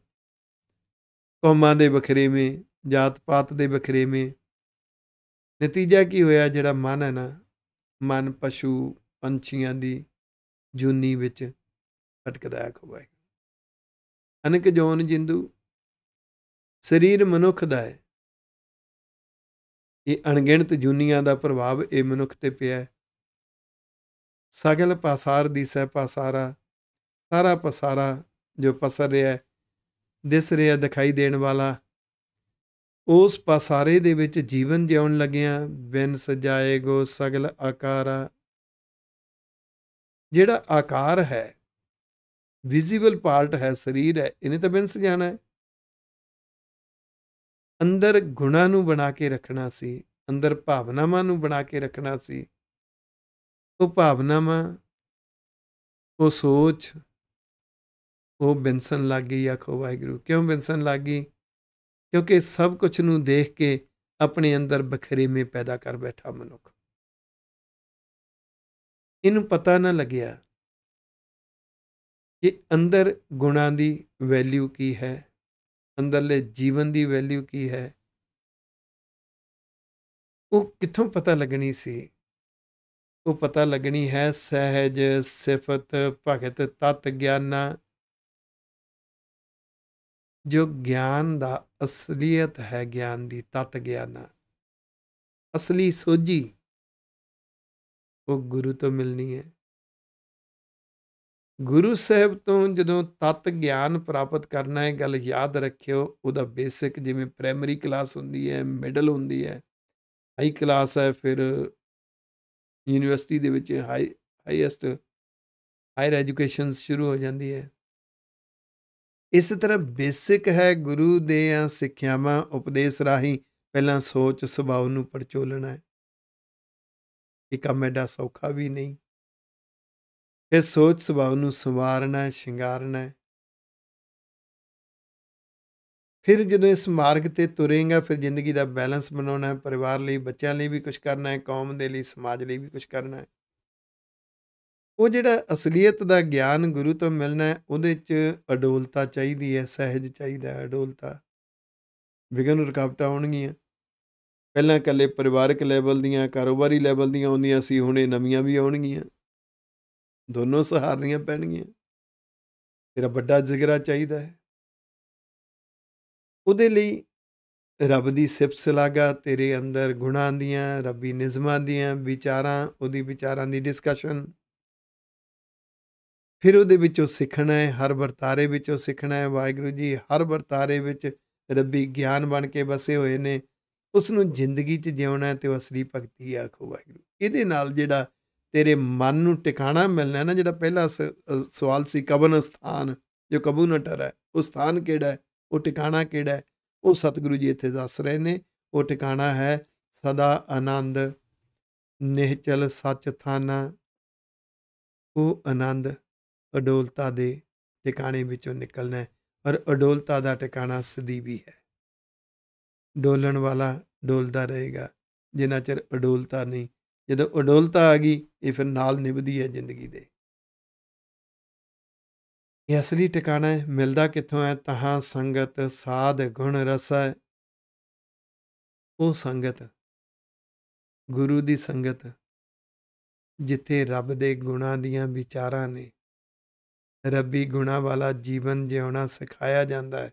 ਕੌਮਾਂ ਦੇ ਵਖਰੇਵੇਂ, ਜਾਤ ਪਾਤ ਦੇ ਵਖਰੇਵੇਂ। ਨਤੀਜਾ ਕੀ ਹੋਇਆ? ਜਿਹੜਾ ਮਨ ਹੈ ਨਾ, ਮਨ ਪਸ਼ੂ ਪੰਛੀਆਂ ਦੀ ਜੂਨੀ ਵਿੱਚ ਭਟਕਦਾ ਖਵਾਏ। ਅਨਕ ਜੋਨ ਜਿੰਦੂ, ਸਰੀਰ ਮਨੁੱਖ ਦਾ ਹੈ। ਇਹ ਅਣਗਿਣਤ ਜੂਨੀਆਂ ਦਾ ਪ੍ਰਭਾਵ ਇਹ ਮਨੁੱਖ ਤੇ ਪਿਆ। ਸਗਲ ਪਾਸਾਰ ਦਿਸੈ ਪਾਸਾਰਾ, ਸਾਰਾ ਪਸਾਰਾ ਜੋ ਪਸਰ ਰਿਹਾ, ਦਿਸ ਰਿਹਾ, ਦਿਖਾਈ ਦੇਣ ਵਾਲਾ, ਉਸ ਪਸਾਰੇ ਦੇ ਵਿੱਚ ਜੀਵਨ ਜਿਉਣ ਲੱਗਿਆਂ ਬਿਨ ਸਜਾਏ ਗੋ ਸਗਲ ਆਕਾਰਾ। ਜਿਹੜਾ ਆਕਾਰ ਹੈ, ਵਿਜ਼ੀਬਲ ਪਾਰਟ ਹੈ, ਸਰੀਰ ਹੈ, ਇਹਨੇ ਤਾਂ ਬਿਨ ਸਜਾਣਾ ਹੈ। ਅੰਦਰ ਗੁਣਾਂ ਨੂੰ ਬਣਾ ਕੇ ਰੱਖਣਾ ਸੀ, ਅੰਦਰ ਭਾਵਨਾਵਾਂ ਨੂੰ ਬਣਾ ਕੇ ਰੱਖਣਾ ਸੀ। ਉਹ ਭਾਵਨਾਵਾਂ, ਉਹ ਸੋਚ, ਉਹ ਬਿਨਸਣ ਲੱਗ ਗਈ। ਆਖੋ ਵਾਹਿਗੁਰੂ। ਕਿਉਂ ਬਿਨਸਣ ਲੱਗ ਗਈ? ਕਿਉਂਕਿ ਸਭ ਕੁਝ ਨੂੰ ਦੇਖ ਕੇ ਆਪਣੇ ਅੰਦਰ ਬਖਰੇਵੇਂ ਪੈਦਾ ਕਰ ਬੈਠਾ ਮਨੁੱਖ। ਇਹਨੂੰ ਪਤਾ ਨਾ ਲੱਗਿਆ ਕਿ ਅੰਦਰ ਗੁਣਾਂ ਦੀ ਵੈਲਿਊ ਕੀ ਹੈ, ਅੰਦਰਲੇ ਜੀਵਨ ਦੀ ਵੈਲਿਊ ਕੀ ਹੈ। ਉਹ ਕਿੱਥੋਂ ਪਤਾ ਲੱਗਣੀ ਸੀ? ਉਹ ਪਤਾ ਲੱਗਣੀ ਹੈ ਸਹਿਜ ਸਿਫਤ ਭਗਤ ਤਤ ਗਿਆਨਾ। ਜੋ ਗਿਆਨ ਦਾ ਅਸਲੀਅਤ ਹੈ, ਗਿਆਨ ਦੀ ਤਤ ਗਿਆਨਾ, ਅਸਲੀ ਸੋਝੀ ਉਹ ਗੁਰੂ ਤੋਂ ਮਿਲਣੀ ਹੈ। ਗੁਰੂ ਸਾਹਿਬ ਤੋਂ ਜਦੋਂ ਤਤ ਗਿਆਨ ਪ੍ਰਾਪਤ ਕਰਨਾ ਹੈ, ਗੱਲ ਯਾਦ ਰੱਖਿਓ, ਉਹਦਾ ਬੇਸਿਕ ਜਿਵੇਂ ਪ੍ਰਾਇਮਰੀ ਕਲਾਸ ਹੁੰਦੀ ਹੈ, ਮਿਡਲ ਹੁੰਦੀ ਹੈ, ਹਾਈ ਕਲਾਸ ਹੈ, ਫਿਰ ਯੂਨੀਵਰਸਿਟੀ ਦੇ ਵਿੱਚ ਹਾਈਐਸਟ ਹਾਇਰ ਐਜੂਕੇਸ਼ਨ ਸ਼ੁਰੂ ਹੋ ਜਾਂਦੀ ਹੈ। ਇਸ ਤਰ੍ਹਾਂ ਬੇਸਿਕ ਹੈ, ਗੁਰੂ ਦੀਆਂ ਸਿੱਖਿਆਵਾਂ ਉਪਦੇਸ਼ ਰਾਹੀਂ ਪਹਿਲਾਂ ਸੋਚ ਸੁਭਾਅ ਨੂੰ ਪਰਚੋਲਣਾ ਹੈ। ਇਹ ਕੰਮ ਐਡਾ ਸੌਖਾ ਵੀ ਨਹੀਂ। ਫਿਰ ਸੋਚ ਸੁਭਾਅ ਨੂੰ ਸੰਵਾਰਨਾ, ਸ਼ਿੰਗਾਰਨਾ ਹੈ। ਫਿਰ ਜਦੋਂ ਇਸ ਮਾਰਗ ਤੇ ਤੁਰੇਗਾ, ਫਿਰ ਜ਼ਿੰਦਗੀ ਦਾ ਬੈਲੈਂਸ ਬਣਾਉਣਾ ਹੈ, ਪਰਿਵਾਰ ਲਈ, ਬੱਚਿਆਂ ਲਈ ਵੀ ਕੁਝ ਕਰਨਾ ਹੈ, ਕੌਮ ਦੇ ਲਈ, ਸਮਾਜ ਲਈ ਵੀ ਕੁਝ ਕਰਨਾ ਹੈ। ਉਹ ਜਿਹੜਾ ਅਸਲੀਅਤ ਦਾ ਗਿਆਨ ਗੁਰੂ ਤੋਂ ਮਿਲਣਾ ਹੈ, ਉਹਦੇ 'ਚ ਅਡੋਲਤਾ ਚਾਹੀਦੀ ਹੈ, ਸਹਿਜ ਚਾਹੀਦਾ ਹੈ। ਅਡੋਲਤਾ, ਵਿਘਨ ਰੁਕਾਵਟਾਂ ਆਉਣਗੀਆਂ। ਪਹਿਲਾਂ ਇਕੱਲੇ ਪਰਿਵਾਰਕ ਲੈਵਲ ਦੀਆਂ, ਕਾਰੋਬਾਰੀ ਲੈਵਲ ਦੀਆਂ ਆਉਂਦੀਆਂ ਸੀ, ਹੁਣ ਇਹ ਨਵੀਆਂ ਵੀ ਆਉਣਗੀਆਂ। ਦੋਨੋਂ ਸਹਾਰਨੀਆਂ ਪੈਣਗੀਆਂ। ਤੇਰਾ ਵੱਡਾ ਜਿਗਰਾ ਚਾਹੀਦਾ ਹੈ। ਉਹਦੇ ਲਈ ਰੱਬ ਦੀ ਸਿਫਤ ਸਲਾਗਾ, ਤੇਰੇ ਅੰਦਰ ਗੁਣਾਂ ਦੀਆਂ, ਰੱਬੀ ਨਿਜ਼ਮਾਂ ਦੀਆਂ ਵਿਚਾਰਾਂ, ਉਹਦੀ ਵਿਚਾਰਾਂ ਦੀ ਡਿਸਕਸ਼ਨ। ਫਿਰ ਉਹਦੇ ਵਿੱਚੋਂ ਸਿੱਖਣਾ ਹੈ, ਹਰ ਵਰਤਾਰੇ ਵਿੱਚੋਂ ਸਿੱਖਣਾ ਹੈ। ਵਾਹਿਗੁਰੂ ਜੀ ਹਰ ਵਰਤਾਰੇ ਵਿੱਚ ਰੱਬੀ ਗਿਆਨ ਬਣ ਕੇ ਵਸੇ ਹੋਏ ਨੇ, ਉਸ ਨੂੰ ਜ਼ਿੰਦਗੀ 'ਚ ਜਿਉਣਾ ਹੈ, ਅਤੇ ਉਹ ਅਸਲੀ ਭਗਤੀ ਆਖੋ ਵਾਹਿਗੁਰੂ। ਇਹਦੇ ਨਾਲ ਜਿਹੜਾ ਤੇਰੇ ਮਨ ਨੂੰ ਟਿਕਾਣਾ ਮਿਲਣਾ ਨਾ, ਜਿਹੜਾ ਪਹਿਲਾ ਸਵਾਲ ਸੀ, ਕਬਨ ਸਥਾਨ ਜੋ ਕਬੂ ਨਾ ਟਰੈ, ਉਹ ਸਥਾਨ ਕਿਹੜਾ ਹੈ, ਉਹ ਟਿਕਾਣਾ ਕਿਹੜਾ ਹੈ, ਉਹ ਸਤਿਗੁਰੂ ਜੀ ਇੱਥੇ ਦੱਸ ਰਹੇ ਨੇ। ਉਹ ਟਿਕਾਣਾ ਹੈ ਸਦਾ ਆਨੰਦ ਨਿਹਚਲ ਸੱਚ ਥਾਨਾ। ਉਹ ਆਨੰਦ ਅਡੋਲਤਾ ਦੇ ਟਿਕਾਣੇ ਵਿੱਚੋਂ ਨਿਕਲਣਾ ਹੈ, ਔਰ ਅਡੋਲਤਾ ਦਾ ਟਿਕਾਣਾ ਸਦੀਵੀ ਹੈ। ਡੋਲਣ ਵਾਲਾ ਡੋਲਦਾ ਰਹੇਗਾ ਜਿੰਨਾ ਚਿਰ ਅਡੋਲਤਾ ਨਹੀਂ। ਜਦੋਂ ਅਡੋਲਤਾ ਆ ਗਈ, ਇਹ ਫਿਰ ਨਾਲ ਨਿਭਦੀ ਹੈ ਜ਼ਿੰਦਗੀ ਦੇ। ਇਹ ਅਸਲੀ ਟਿਕਾਣਾ ਹੈ। ਮਿਲਦਾ ਕਿੱਥੋਂ ਹੈ? ਤਹਾਂ ਸੰਗਤ ਸਾਧ ਗੁਣ ਰਸੈ। ਉਹ ਸੰਗਤ, ਗੁਰੂ ਦੀ ਸੰਗਤ, ਜਿੱਥੇ ਰੱਬ ਦੇ ਗੁਣਾਂ ਦੀਆਂ ਵਿਚਾਰਾਂ ਨੇ, ਰੱਬੀ ਗੁਣਾਂ ਵਾਲਾ ਜੀਵਨ ਜਿਉਣਾ ਸਿਖਾਇਆ ਜਾਂਦਾ ਹੈ,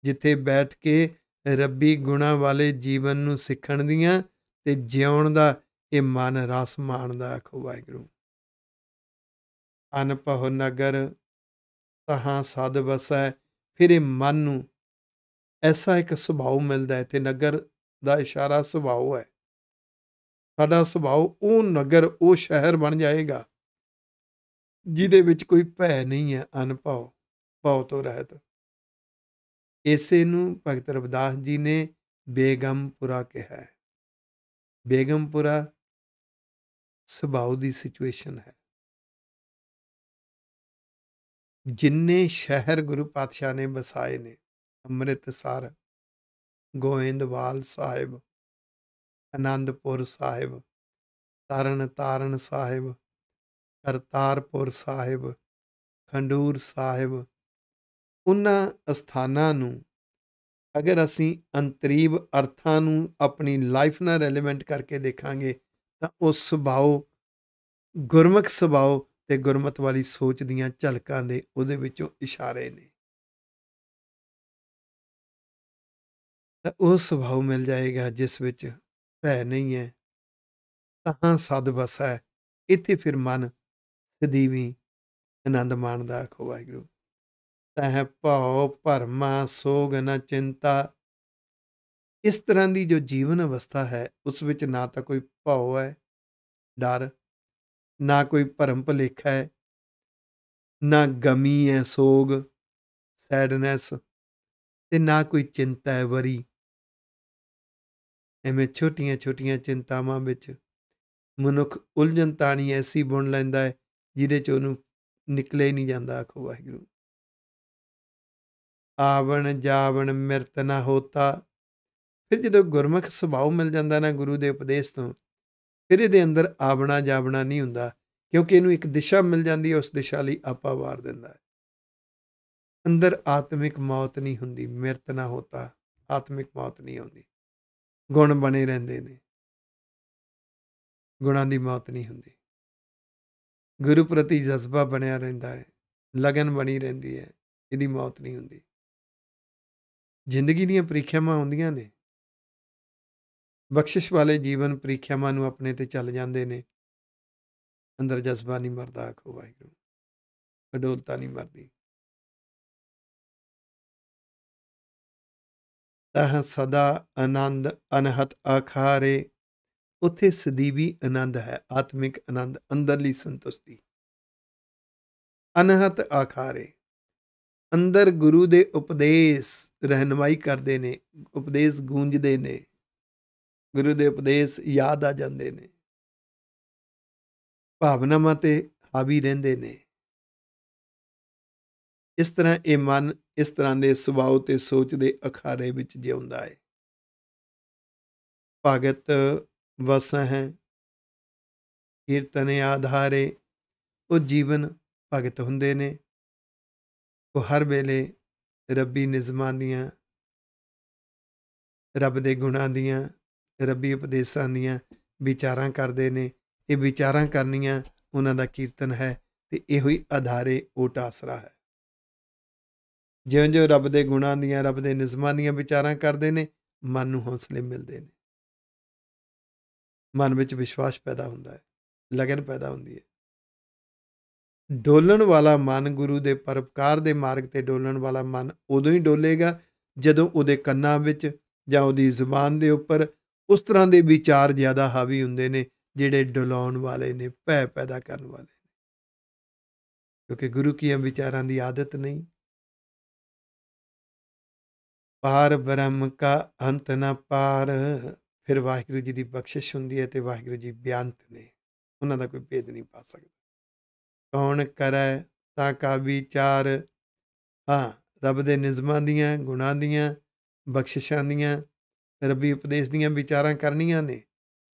ਜਿੱਥੇ ਬੈਠ ਕੇ ਰੱਬੀ ਗੁਣਾਂ ਵਾਲੇ ਜੀਵਨ ਨੂੰ ਸਿੱਖਣ ਦੀਆਂ ਤੇ ਜਿਉਣ ਦਾ ਇਹ ਮਨ ਰਸ ਮਾਣਦਾ। ਆਖੋ ਵਾਹਿਗੁਰੂ। ਅਨਭਉ ਨਗਰ ਤਹਾਂ ਸਦ ਵਸੈ। ਫਿਰ ਇਹ ਮਨ ਨੂੰ ਐਸਾ ਇੱਕ ਸੁਭਾਅ ਮਿਲਦਾ ਹੈ, ਤੇ ਨਗਰ ਦਾ ਇਸ਼ਾਰਾ ਸੁਭਾਅ ਹੈ। ਸਾਡਾ ਸੁਭਾਅ ਉਹ ਨਗਰ, ਉਹ ਸ਼ਹਿਰ ਬਣ ਜਾਏਗਾ ਜਿਹਦੇ ਵਿੱਚ ਕੋਈ ਭੈ ਨਹੀਂ ਹੈ, ਅਨਭਉ, ਭਉ ਤੋਂ ਰਹਿਤ। ਇਸੇ ਨੂੰ ਭਗਤ ਰਵਿਦਾਸ ਜੀ ਨੇ ਬੇਗਮਪੁਰਾ ਕਿਹਾ ਹੈ। ਬੇਗਮਪੁਰਾ ਸੁਭਾਅ ਦੀ ਸਿਚੁਏਸ਼ਨ ਹੈ। ਜਿੰਨੇ ਸ਼ਹਿਰ ਗੁਰੂ ਪਾਤਸ਼ਾਹ ਨੇ ਵਸਾਏ ਨੇ, ਅੰਮ੍ਰਿਤਸਰ, ਗੋਇੰਦਵਾਲ ਸਾਹਿਬ, ਆਨੰਦਪੁਰ ਸਾਹਿਬ, ਤਰਨ ਤਾਰਨ ਸਾਹਿਬ, ਕਰਤਾਰਪੁਰ ਸਾਹਿਬ, ਖੰਡੂਰ ਸਾਹਿਬ, ਉਹਨਾਂ ਅਸਥਾਨਾਂ ਨੂੰ ਅਗਰ ਅਸੀਂ ਅੰਤਰੀਵ ਅਰਥਾਂ ਨੂੰ ਆਪਣੀ ਲਾਈਫ ਨਾਲ ਰੈਲੀਵੈਂਟ ਕਰਕੇ ਦੇਖਾਂਗੇ, ਤਾਂ ਉਹ ਸੁਭਾਅ, ਗੁਰਮੁਖ ਸੁਭਾਅ ਤੇ ਗੁਰਮਤ ਵਾਲੀ ਸੋਚ ਦੀਆਂ ਝਲਕਾਂ ਦੇ ਉਹਦੇ ਵਿੱਚੋਂ ਇਸ਼ਾਰੇ ਨੇ। ਤਾਂ ਉਹ ਸੁਭਾਅ ਮਿਲ ਜਾਏਗਾ ਜਿਸ ਵਿੱਚ ਭੈ ਨਹੀਂ ਹੈ। ਤਹਾਂ ਸਦ ਵਸੈ। ਇੱਥੇ ਫਿਰ ਮਨ ਸਦੀਵੀ ਆਨੰਦ ਮਾਣਦਾ। ਆਖੋ ਵਾਹਿਗੁਰੂ। ਤਹਿ ਭਉ ਭਰਮਾ ਸੋਗ ਨ ਚਿੰਤਾ। ਇਸ ਤਰ੍ਹਾਂ ਦੀ ਜੋ ਜੀਵਨ ਅਵਸਥਾ ਹੈ, ਉਸ ਵਿੱਚ ਨਾ ਤਾਂ ਕੋਈ ਭਉ ਹੈ, ਡਰ, ਨਾ ਕੋਈ ਭਰਮ ਭੁਲੇਖਾ ਹੈ, ਨਾ ਗਮੀ ਹੈ, ਸੋਗ, ਸੈਡਨੈਸ, ਤੇ ਨਾ ਕੋਈ ਚਿੰਤਾ ਹੈ, ਵਰੀ। ਐਵੇਂ ਛੋਟੀਆਂ ਛੋਟੀਆਂ ਚਿੰਤਾਵਾਂ ਵਿੱਚ ਮਨੁੱਖ ਉਲਝਣ ਤਾਣੀ ਐਸੀ ਬੁਣ ਲੈਂਦਾ ਹੈ ਜਿਹਦੇ 'ਚ ਉਹਨੂੰ ਨਿਕਲੇ ਹੀ ਨਹੀਂ ਜਾਂਦਾ। ਆਖੋ ਵਾਹਿਗੁਰੂ। ਆਵਣ ਜਾਵਣ ਮਿਰਤ ਨਾ ਹੋਤਾ। ਫਿਰ ਜਦੋਂ ਗੁਰਮੁਖ ਸੁਭਾਅ ਮਿਲ ਜਾਂਦਾ ਨਾ ਗੁਰੂ ਦੇ ਉਪਦੇਸ਼ ਤੋਂ, ਫਿਰ ਇਹਦੇ ਅੰਦਰ ਆਵਣਾ ਜਾਵਣਾ ਨਹੀਂ ਹੁੰਦਾ, ਕਿਉਂਕਿ ਇਹਨੂੰ ਇੱਕ ਦਿਸ਼ਾ ਮਿਲ ਜਾਂਦੀ ਹੈ, ਉਸ ਦਿਸ਼ਾ ਲਈ ਆਪਾ ਵਾਰ ਦਿੰਦਾ ਹੈ। ਅੰਦਰ ਆਤਮਿਕ ਮੌਤ ਨਹੀਂ ਹੁੰਦੀ। ਮਿਰਤ ਨਾ ਹੋਤਾ, ਆਤਮਿਕ ਮੌਤ ਨਹੀਂ ਆਉਂਦੀ। ਗੁਣ ਬਣੇ ਰਹਿੰਦੇ ਨੇ, ਗੁਣਾਂ ਦੀ ਮੌਤ ਨਹੀਂ ਹੁੰਦੀ। ਗੁਰੂ ਪ੍ਰਤੀ ਜਜ਼ਬਾ ਬਣਿਆ ਰਹਿੰਦਾ ਹੈ, ਲਗਨ ਬਣੀ ਰਹਿੰਦੀ ਹੈ, ਇਹਦੀ ਮੌਤ ਨਹੀਂ ਹੁੰਦੀ। ਜ਼ਿੰਦਗੀ ਦੀਆਂ ਪ੍ਰੀਖਿਆਵਾਂ ਆਉਂਦੀਆਂ ਨੇ। ਬਖਸ਼ਿਸ਼ ਵਾਲੇ ਜੀਵਨ ਪ੍ਰੀਖਿਆਵਾਂ ਨੂੰ ਆਪਣੇ ਤੇ ਚੱਲ ਜਾਂਦੇ ਨੇ। ਅੰਦਰ ਜਜ਼ਬਾ ਨਹੀਂ ਮਰਦਾ, ਆਖੋ ਵਾਹਿਗੁਰੂ। ਅਡੋਲਤਾ ਨਹੀਂ ਮਰਦੀ। ਤਹ ਸਦਾ ਆਨੰਦ ਅਨਹਤ ਆਖਾਰੇ। ਉੱਥੇ ਸਦੀਵੀ ਆਨੰਦ ਹੈ, ਆਤਮਿਕ ਆਨੰਦ, ਅੰਦਰਲੀ ਸੰਤੁਸ਼ਟੀ। ਅਨਹਤ ਆਖਾਰੇ, ਅੰਦਰ ਗੁਰੂ ਦੇ ਉਪਦੇਸ਼ ਰਹਿਨਮਾਈ ਕਰਦੇ ਨੇ, ਉਪਦੇਸ਼ ਗੂੰਜਦੇ ਨੇ, ਗੁਰੂ ਦੇ ਉਪਦੇਸ਼ ਯਾਦ ਆ ਜਾਂਦੇ ਨੇ, ਭਾਵਨਾਵਾਂ ਤੇ ਹਾਵੀ ਰਹਿੰਦੇ ਨੇ। ਇਸ ਤਰ੍ਹਾਂ ਇਹ ਮਨ ਇਸ ਤਰ੍ਹਾਂ ਦੇ ਸੁਭਾਅ ਤੇ ਸੋਚ ਦੇ ਅਖਾੜੇ ਵਿੱਚ ਜਿਉਂਦਾ ਹੈ। ਭਗਤ ਵਸਹਿ ਕੀਰਤਨ ਆਧਾਰੇ। ਉਹ ਜੀਵਨ ਭਗਤ ਹੁੰਦੇ ਨੇ। ਉਹ ਹਰ ਵੇਲੇ ਰੱਬੀ ਨਿਜ਼ਮਾਂ ਦੀਆਂ, ਰੱਬ ਦੇ ਗੁਣਾਂ ਦੀਆਂ, ਰੱਬੀ ਉਪਦੇਸ਼ਾਂ ਦੀਆਂ ਵਿਚਾਰਾਂ ਕਰਦੇ ਨੇ। ਇਹ ਵਿਚਾਰਾਂ ਕਰਨੀਆਂ ਉਹਨਾਂ ਦਾ ਕੀਰਤਨ ਹੈ ਤੇ ਇਹੋ ਹੀ ਆਧਾਰੇ ਓਟ ਆਸਰਾ ਹੈ। ਜਿਉਂ-ਜਿਉਂ ਰੱਬ ਦੇ ਗੁਣਾਂ ਦੀਆਂ, ਰੱਬ ਦੇ ਨਿਜ਼ਮਾਂ ਦੀਆਂ ਵਿਚਾਰਾਂ ਕਰਦੇ ਨੇ, ਮਨ ਨੂੰ ਹੌਸਲੇ ਮਿਲਦੇ ਨੇ, ਮਨ ਵਿੱਚ ਵਿਸ਼ਵਾਸ ਪੈਦਾ ਹੁੰਦਾ ਹੈ, ਲਗਨ ਪੈਦਾ ਹੁੰਦੀ ਹੈ। ਡੋਲਣ ਵਾਲਾ ਮਨ, ਗੁਰੂ ਦੇ ਪਰਉਪਕਾਰ ਦੇ ਮਾਰਗ ਤੇ ਡੋਲਣ ਵਾਲਾ ਮਨ ਉਦੋਂ ਹੀ ਡੋਲੇਗਾ ਜਦੋਂ ਉਹਦੇ ਕੰਨਾਂ ਵਿੱਚ ਜਾਂ ਉਹਦੀ ਜ਼ੁਬਾਨ ਦੇ ਉੱਪਰ ਉਸ ਤਰ੍ਹਾਂ ਦੇ ਵਿਚਾਰ ਜ਼ਿਆਦਾ ਹਾਵੀ ਹੁੰਦੇ ਨੇ ਜਿਹੜੇ ਡੁਲਾਉਣ ਵਾਲੇ ਨੇ, ਭੈ ਪੈਦਾ ਕਰਨ ਵਾਲੇ ਨੇ। ਕਿਉਂਕਿ ਗੁਰੂ ਕੀਆਂ ਵਿਚਾਰਾਂ ਦੀ ਆਦਤ ਨਹੀਂ। ਪਾਰ ਬ੍ਰਹਮ ਕਾ ਅੰਤ ਨਾ ਪਾਰ। ਫਿਰ ਵਾਹਿਗੁਰੂ ਜੀ ਦੀ ਬਖਸ਼ਿਸ਼ ਹੁੰਦੀ ਹੈ ਤੇ ਵਾਹਿਗੁਰੂ ਜੀ ਬੇਅੰਤ ਨੇ, ਉਹਨਾਂ ਦਾ ਕੋਈ ਭੇਦ ਨਹੀਂ ਪਾ ਸਕਦਾ। ਕੌਣ ਕਰੈ ਤਾਂ ਕਾ ਵਿਚਾਰ। ਹਾਂ, ਰੱਬ ਦੇ ਨਿਜ਼ਮਾਂ ਦੀਆਂ, ਗੁਣਾਂ ਦੀਆਂ, ਬਖਸ਼ਿਸ਼ਾਂ ਦੀਆਂ, ਰੱਬੀ ਉਪਦੇਸ਼ ਦੀਆਂ ਵਿਚਾਰਾਂ ਕਰਨੀਆਂ ਨੇ।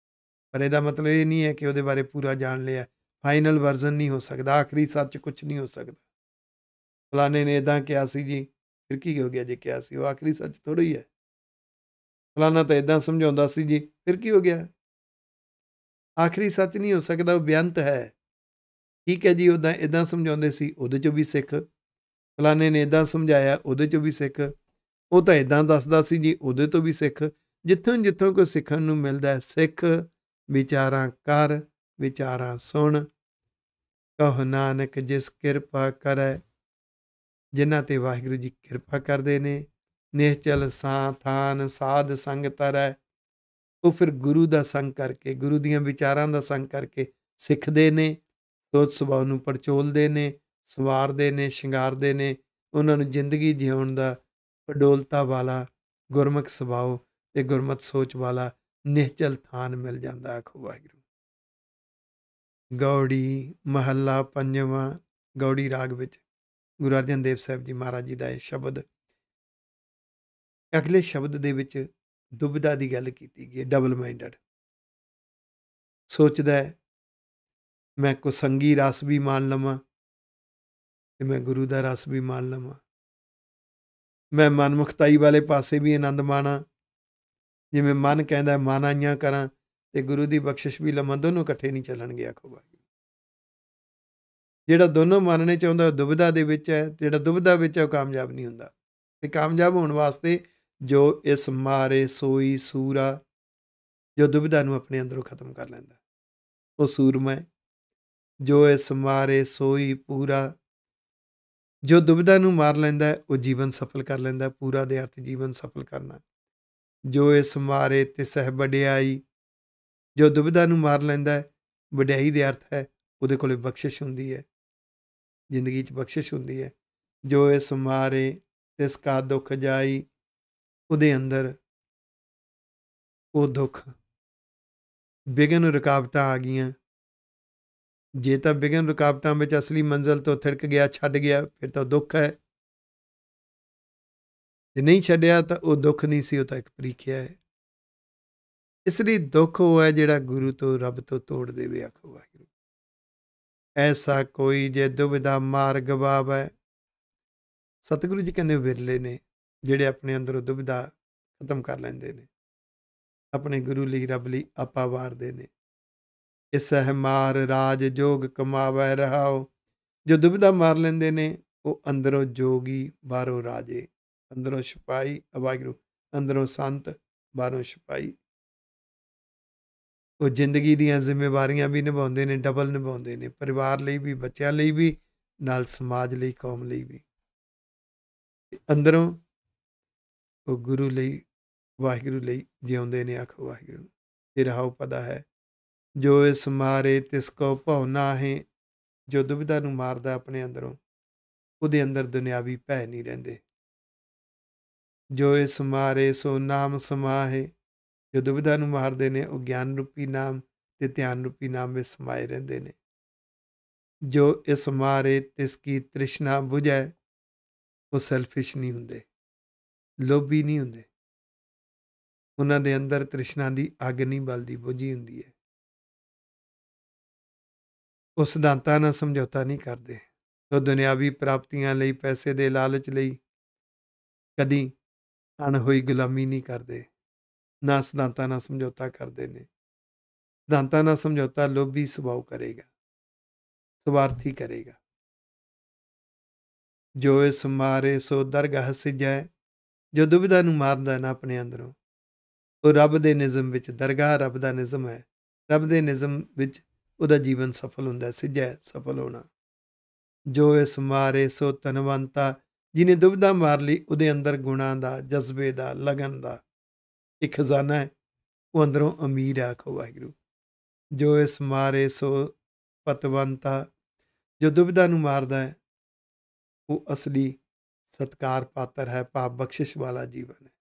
ਪਰ ਇਹਦਾ ਮਤਲਬ ਇਹ ਨਹੀਂ ਹੈ ਕਿ ਉਹਦੇ ਬਾਰੇ ਪੂਰਾ ਜਾਣ ਲਿਆ। ਫਾਈਨਲ ਵਰਜ਼ਨ ਨਹੀਂ ਹੋ ਸਕਦਾ, ਆਖਰੀ ਸੱਚ ਕੁਛ ਨਹੀਂ ਹੋ ਸਕਦਾ। ਫਲਾਣੇ ਨੇ ਇੱਦਾਂ ਕਿਹਾ ਸੀ ਜੀ, ਫਿਰ ਕੀ ਹੋ ਗਿਆ ਜੇ ਕਿਹਾ ਸੀ? ਉਹ ਆਖਰੀ ਸੱਚ ਥੋੜ੍ਹਾ ਹੀ ਹੈ। ਫਲਾਣਾ ਤਾਂ ਇੱਦਾਂ ਸਮਝਾਉਂਦਾ ਸੀ ਜੀ, ਫਿਰ ਕੀ ਹੋ ਗਿਆ? ਆਖਰੀ ਸੱਚ ਨਹੀਂ ਹੋ ਸਕਦਾ, ਉਹ ਬੇਅੰਤ ਹੈ। ਠੀਕ ਹੈ ਜੀ, ਉੱਦਾਂ ਇੱਦਾਂ ਸਮਝਾਉਂਦੇ ਸੀ, ਉਹਦੇ 'ਚੋਂ ਵੀ ਸਿੱਖ। ਫਲਾਣੇ ਨੇ ਇੱਦਾਂ ਸਮਝਾਇਆ, ਉਹਦੇ 'ਚੋਂ ਵੀ ਸਿੱਖ। ਉਹ ਤਾਂ ਇੱਦਾਂ ਦੱਸਦਾ ਸੀ ਜੀ, ਉਹਦੇ ਤੋਂ ਵੀ ਸਿੱਖ। ਜਿੱਥੋਂ ਜਿੱਥੋਂ ਕੋਈ ਸਿੱਖਣ ਨੂੰ ਮਿਲਦਾ ਹੈ, ਸਿੱਖ। ਵਿਚਾਰਾਂ ਕਰ, ਵਿਚਾਰਾਂ ਸੁਣ। ਕਹੋ ਨਾਨਕ ਜਿਸ ਕਿਰਪਾ ਕਰੈ। ਜਿਨ੍ਹਾਂ ਤੇ ਵਾਹਿਗੁਰੂ ਜੀ ਕਿਰਪਾ ਕਰਦੇ ਨੇ, ਨਿਹਚਲ ਸਾਂ ਥਾਨ ਸਾਧ ਸੰਗ ਤਰੈ। ਉਹ ਫਿਰ ਗੁਰੂ ਦਾ ਸੰਗ ਕਰਕੇ, ਗੁਰੂ ਦੀਆਂ ਵਿਚਾਰਾਂ ਦਾ ਸੰਗ ਕਰਕੇ ਸਿੱਖਦੇ ਨੇ, ਸੋਚ ਸੁਭਾਅ ਨੂੰ ਪੜਚੋਲਦੇ ਨੇ, ਸੰਵਾਰਦੇ ਨੇ, ਸ਼ਿੰਗਾਰਦੇ ਨੇ। ਉਹਨਾਂ ਨੂੰ ਜ਼ਿੰਦਗੀ ਜਿਉਣ ਦਾ ਅਡੋਲਤਾ ਵਾਲਾ ਗੁਰਮੁਖ ਸੁਭਾਅ ਤੇ ਗੁਰਮਤਿ ਸੋਚ ਵਾਲਾ ਨਿਹਚਲ ਥਾਨ ਮਿਲ ਜਾਂਦਾ। ਆਖੋ ਵਾਹਿਗੁਰੂ। ਗੌੜੀ ਮਹੱਲਾ ਪੰਜਵਾਂ। ਗੌੜੀ ਰਾਗ ਵਿੱਚ ਗੁਰੂ ਅਰਜਨ ਦੇਵ ਸਾਹਿਬ ਜੀ ਮਹਾਰਾਜ ਜੀ ਦਾ ਇਹ ਸ਼ਬਦ। ਅਗਲੇ ਸ਼ਬਦ ਦੇ ਵਿੱਚ ਦੁਬਿਧਾ ਦੀ ਗੱਲ ਕੀਤੀ ਗਈ ਹੈ। ਡਬਲ ਮਾਈਂਡਡ ਸੋਚਦਾ ਹੈ, ਮੈਂ ਕੁਸੰਗੀ ਰਸ ਵੀ ਮਾਣ ਲਵਾਂ ਤੇ ਮੈਂ ਗੁਰੂ ਦਾ ਰਸ ਵੀ ਮਾਣ ਲਵਾਂ। ਮੈਂ ਮਨਮੁਖਤਾਈ ਵਾਲੇ ਪਾਸੇ ਵੀ ਆਨੰਦ ਮਾਣਾ, ਜਿਵੇਂ ਮਨ ਕਹਿੰਦਾ ਮਨ ਆਈਆਂ ਕਰਾਂ, ਤੇ ਗੁਰੂ ਦੀ ਬਖਸ਼ਿਸ਼ ਵੀ ਲਵਾਂ। ਦੋਨੋਂ ਇਕੱਠੇ ਨਹੀਂ ਚੱਲਣਗੇ। ਆਖੋ ਵਾਹਿਗੁਰੂ। ਜਿਹੜਾ ਦੋਨੋਂ ਮੰਨਣੇ ਚਾਹੁੰਦਾ ਉਹ ਦੁਬਿਧਾ ਦੇ ਵਿੱਚ ਹੈ, ਜਿਹੜਾ ਦੁਬਿਧਾ ਵਿੱਚ ਹੈ ਉਹ ਕਾਮਯਾਬ ਨਹੀਂ ਹੁੰਦਾ। ਤੇ ਕਾਮਯਾਬ ਹੋਣ ਵਾਸਤੇ ਜੋ ਇਸ ਮਾਰੇ ਸੋਈ ਸੂਰਾ, ਜੋ ਦੁਬਿਧਾ ਨੂੰ ਆਪਣੇ ਅੰਦਰੋਂ ਖਤਮ ਕਰ ਲੈਂਦਾ, ਉਹ ਸੂਰਮਾ ਹੈ। ਜੋ ਇਸ ਮਾਰੇ ਸੋਈ ਪੂਰਾ, ਜੋ ਦੁਬਿਧਾ ਨੂੰ ਮਾਰ ਲੈਂਦਾ ਉਹ ਜੀਵਨ ਸਫਲ ਕਰ ਲੈਂਦਾ। ਪੂਰਾ ਦੇ ਅਰਥ ਜੀਵਨ ਸਫਲ ਕਰਨਾ। ਜੋ ਇਸ ਮਾਰੇ ਤਿਸਹਿ ਵਡਿਆਈ, ਜੋ ਦੁਬਿਧਾ ਨੂੰ ਮਾਰ ਲੈਂਦਾ, ਵਡਿਆਈ ਦੇ ਅਰਥ ਹੈ ਉਹਦੇ ਕੋਲ ਬਖਸ਼ਿਸ਼ ਹੁੰਦੀ ਹੈ, ਜ਼ਿੰਦਗੀ 'ਚ ਬਖਸ਼ਿਸ਼ ਹੁੰਦੀ ਹੈ। ਜੋ ਇਸ ਮਾਰੇ ਤਿਸ ਕਾ ਦੁੱਖ ਜਾਈ, ਉਹਦੇ ਅੰਦਰ ਉਹ ਦੁੱਖ, ਵਿਘਨ ਰੁਕਾਵਟਾਂ ਆ ਗਈਆਂ। ਜੇ ਤਾਂ ਵਿਘਨ ਰੁਕਾਵਟਾਂ ਵਿੱਚ ਅਸਲੀ ਮੰਜ਼ਿਲ ਤੋਂ ਥਿੜਕ ਗਿਆ, ਛੱਡ ਗਿਆ, ਫਿਰ ਤਾਂ ਦੁੱਖ ਹੈ। ਜੇ ਨਹੀਂ ਛੱਡਿਆ ਤਾਂ ਉਹ ਦੁੱਖ ਨਹੀਂ ਸੀ, ਉਹ ਤਾਂ ਇੱਕ ਪ੍ਰੀਖਿਆ ਹੈ। ਇਸ ਲਈ ਦੁੱਖ ਉਹ ਹੈ ਜਿਹੜਾ ਗੁਰੂ ਤੋਂ, ਰੱਬ ਤੋਂ ਤੋੜ ਦੇਵੇ। ਆਖੋ ਵਾਹਿਗੁਰੂ। ਐਸਾ ਕੋਈ ਜੇ ਦੁਬਿਧਾ ਮਾਰ ਗਵਾਵੈ। ਸਤਿਗੁਰੂ ਜੀ ਕਹਿੰਦੇ ਵਿਰਲੇ ਨੇ ਜਿਹੜੇ ਆਪਣੇ ਅੰਦਰੋਂ ਦੁਬਿਧਾ ਖਤਮ ਕਰ ਲੈਂਦੇ ਨੇ, ਆਪਣੇ ਗੁਰੂ ਲਈ, ਰੱਬ ਲਈ ਆਪਾ ਵਾਰਦੇ ਨੇ। ਇਸਹਿ ਮਾਰ ਰਾਜ ਜੋਗ ਕਮਾਵੈ ਰਹਾਓ। ਜੋ ਦੁਬਿਧਾ ਮਾਰ ਲੈਂਦੇ ਨੇ ਉਹ ਅੰਦਰੋਂ ਜੋਗੀ, ਬਾਹਰੋਂ ਰਾਜੇ। ਅੰਦਰੋਂ ਸਿਪਾਹੀ ਵਾਹਿਗੁਰੂ, ਅੰਦਰੋਂ ਸੰਤ, ਬਾਹਰੋਂ ਸਿਪਾਹੀ। ਉਹ ਜ਼ਿੰਦਗੀ ਦੀਆਂ ਜ਼ਿੰਮੇਵਾਰੀਆਂ ਵੀ ਨਿਭਾਉਂਦੇ ਨੇ, ਡਬਲ ਨਿਭਾਉਂਦੇ ਨੇ, ਪਰਿਵਾਰ ਲਈ ਵੀ, ਬੱਚਿਆਂ ਲਈ ਵੀ, ਨਾਲ ਸਮਾਜ ਲਈ, ਕੌਮ ਲਈ ਵੀ। ਤੇ ਅੰਦਰੋਂ ਉਹ ਗੁਰੂ ਲਈ, ਵਾਹਿਗੁਰੂ ਲਈ ਜਿਉਂਦੇ ਨੇ। ਆਖੋ ਵਾਹਿਗੁਰੂ। ਇਹ ਰਹਾਉ ਪਦਾ ਹੈ, ਜੋ ਇਸ ਮਾਰੇ ਤਿਸ ਕੋ ਭਉ ਨਾਹੀਂ। ਜੋ ਦੁਬਿਧਾ ਨੂੰ ਮਾਰਦਾ ਆਪਣੇ ਅੰਦਰੋਂ, ਉਹਦੇ ਅੰਦਰ ਦੁਨਿਆਵੀ ਭੈ ਨਹੀਂ ਰਹਿੰਦੇ। ਜੋ ਇਸ ਮਾਰੇ ਸੋ ਨਾਮ ਸਮਾਹੇ। ਜੋ ਦੁਬਿਧਾ ਨੂੰ ਮਾਰਦੇ ਨੇ, ਉਹ ਗਿਆਨ ਰੂਪੀ ਨਾਮ ਤੇ ਧਿਆਨ ਰੂਪੀ ਨਾਮ ਵਿੱਚ ਸਮਾਏ ਰਹਿੰਦੇ ਨੇ। ਜੋ ਇਸ ਮਾਰੇ ਤਿਸ ਕੀ ਤ੍ਰਿਸ਼ਨਾ ਬੁਝੈ। ਉਹ ਸੈਲਫਿਸ਼ ਨਹੀਂ ਹੁੰਦੇ, ਲੋਭੀ ਨਹੀਂ ਹੁੰਦੇ। ਉਹਨਾਂ ਦੇ ਅੰਦਰ ਤ੍ਰਿਸ਼ਨਾ ਦੀ ਅੱਗ ਨਹੀਂ ਬਲਦੀ, ਬੁਝੀ ਹੁੰਦੀ ਹੈ। ਉਹ ਸਿਧਾਂਤਾਂ ਨਾਲ ਸਮਝੌਤਾ ਨਹੀਂ ਕਰਦੇ। ਉਹ ਦੁਨਿਆਵੀ ਪ੍ਰਾਪਤੀਆਂ ਲਈ, ਪੈਸੇ ਦੇ ਲਾਲਚ ਲਈ ਕਦੀ ਅਣਹੋਈ ਗੁਲਾਮੀ ਨਹੀਂ ਕਰਦੇ। ਨਾ ਸਿਧਾਂਤਾਂ ਨਾਲ ਸਮਝੌਤਾ ਕਰਦੇ ਨੇ। ਸਿਧਾਂਤਾਂ ਨਾਲ ਸਮਝੌਤਾ ਲੋਭੀ ਸੁਭਾਅ ਕਰੇਗਾ, ਸਵਾਰਥੀ ਕਰੇਗਾ। ਜੋ ਇਸ ਮਾਰੇ ਸੋ ਦਰਗਾਹ ਸਿਜੈ। ਜੋ ਦੁਬਿਧਾ ਨੂੰ ਮਾਰਦਾ ਨਾ ਆਪਣੇ ਅੰਦਰੋਂ, ਉਹ ਰੱਬ ਦੇ ਨਿਜ਼ਮ ਵਿੱਚ, ਦਰਗਾਹ ਰੱਬ ਦਾ ਨਿਜ਼ਮ ਹੈ, ਰੱਬ ਦੇ ਨਿਜ਼ਮ ਵਿੱਚ ਉਹਦਾ ਜੀਵਨ ਸਫਲ ਹੁੰਦਾ। ਸਿਜੈ, ਸਫਲ ਹੋਣਾ। ਜੋ ਇਸ ਮਾਰੇ ਸੋ ਧਨਵੰਤਾ। ਜਿਹਨੇ ਦੁਬਿਧਾ ਮਾਰ ਲਈ, ਉਹਦੇ ਅੰਦਰ ਗੁਣਾਂ ਦਾ, ਜਜ਼ਬੇ ਦਾ, ਲਗਨ ਦਾ ਇੱਕ ਖਜ਼ਾਨਾ ਹੈ। ਉਹ ਅੰਦਰੋਂ ਅਮੀਰ ਹੈ। ਆਖੋ ਵਾਹਿਗੁਰੂ। ਜੋ ਇਸ ਮਾਰੇ ਸੋ ਪਤਵੰਤਾ। ਜੋ ਦੁਬਿਧਾ ਨੂੰ ਮਾਰਦਾ ਹੈ, ਉਹ ਅਸਲੀ ਸਤਕਾਰ ਪਾਤਰ ਹੈ, ਭਾਵ ਬਖਸ਼ਿਸ਼ ਵਾਲਾ ਜੀਵਨ ਹੈ।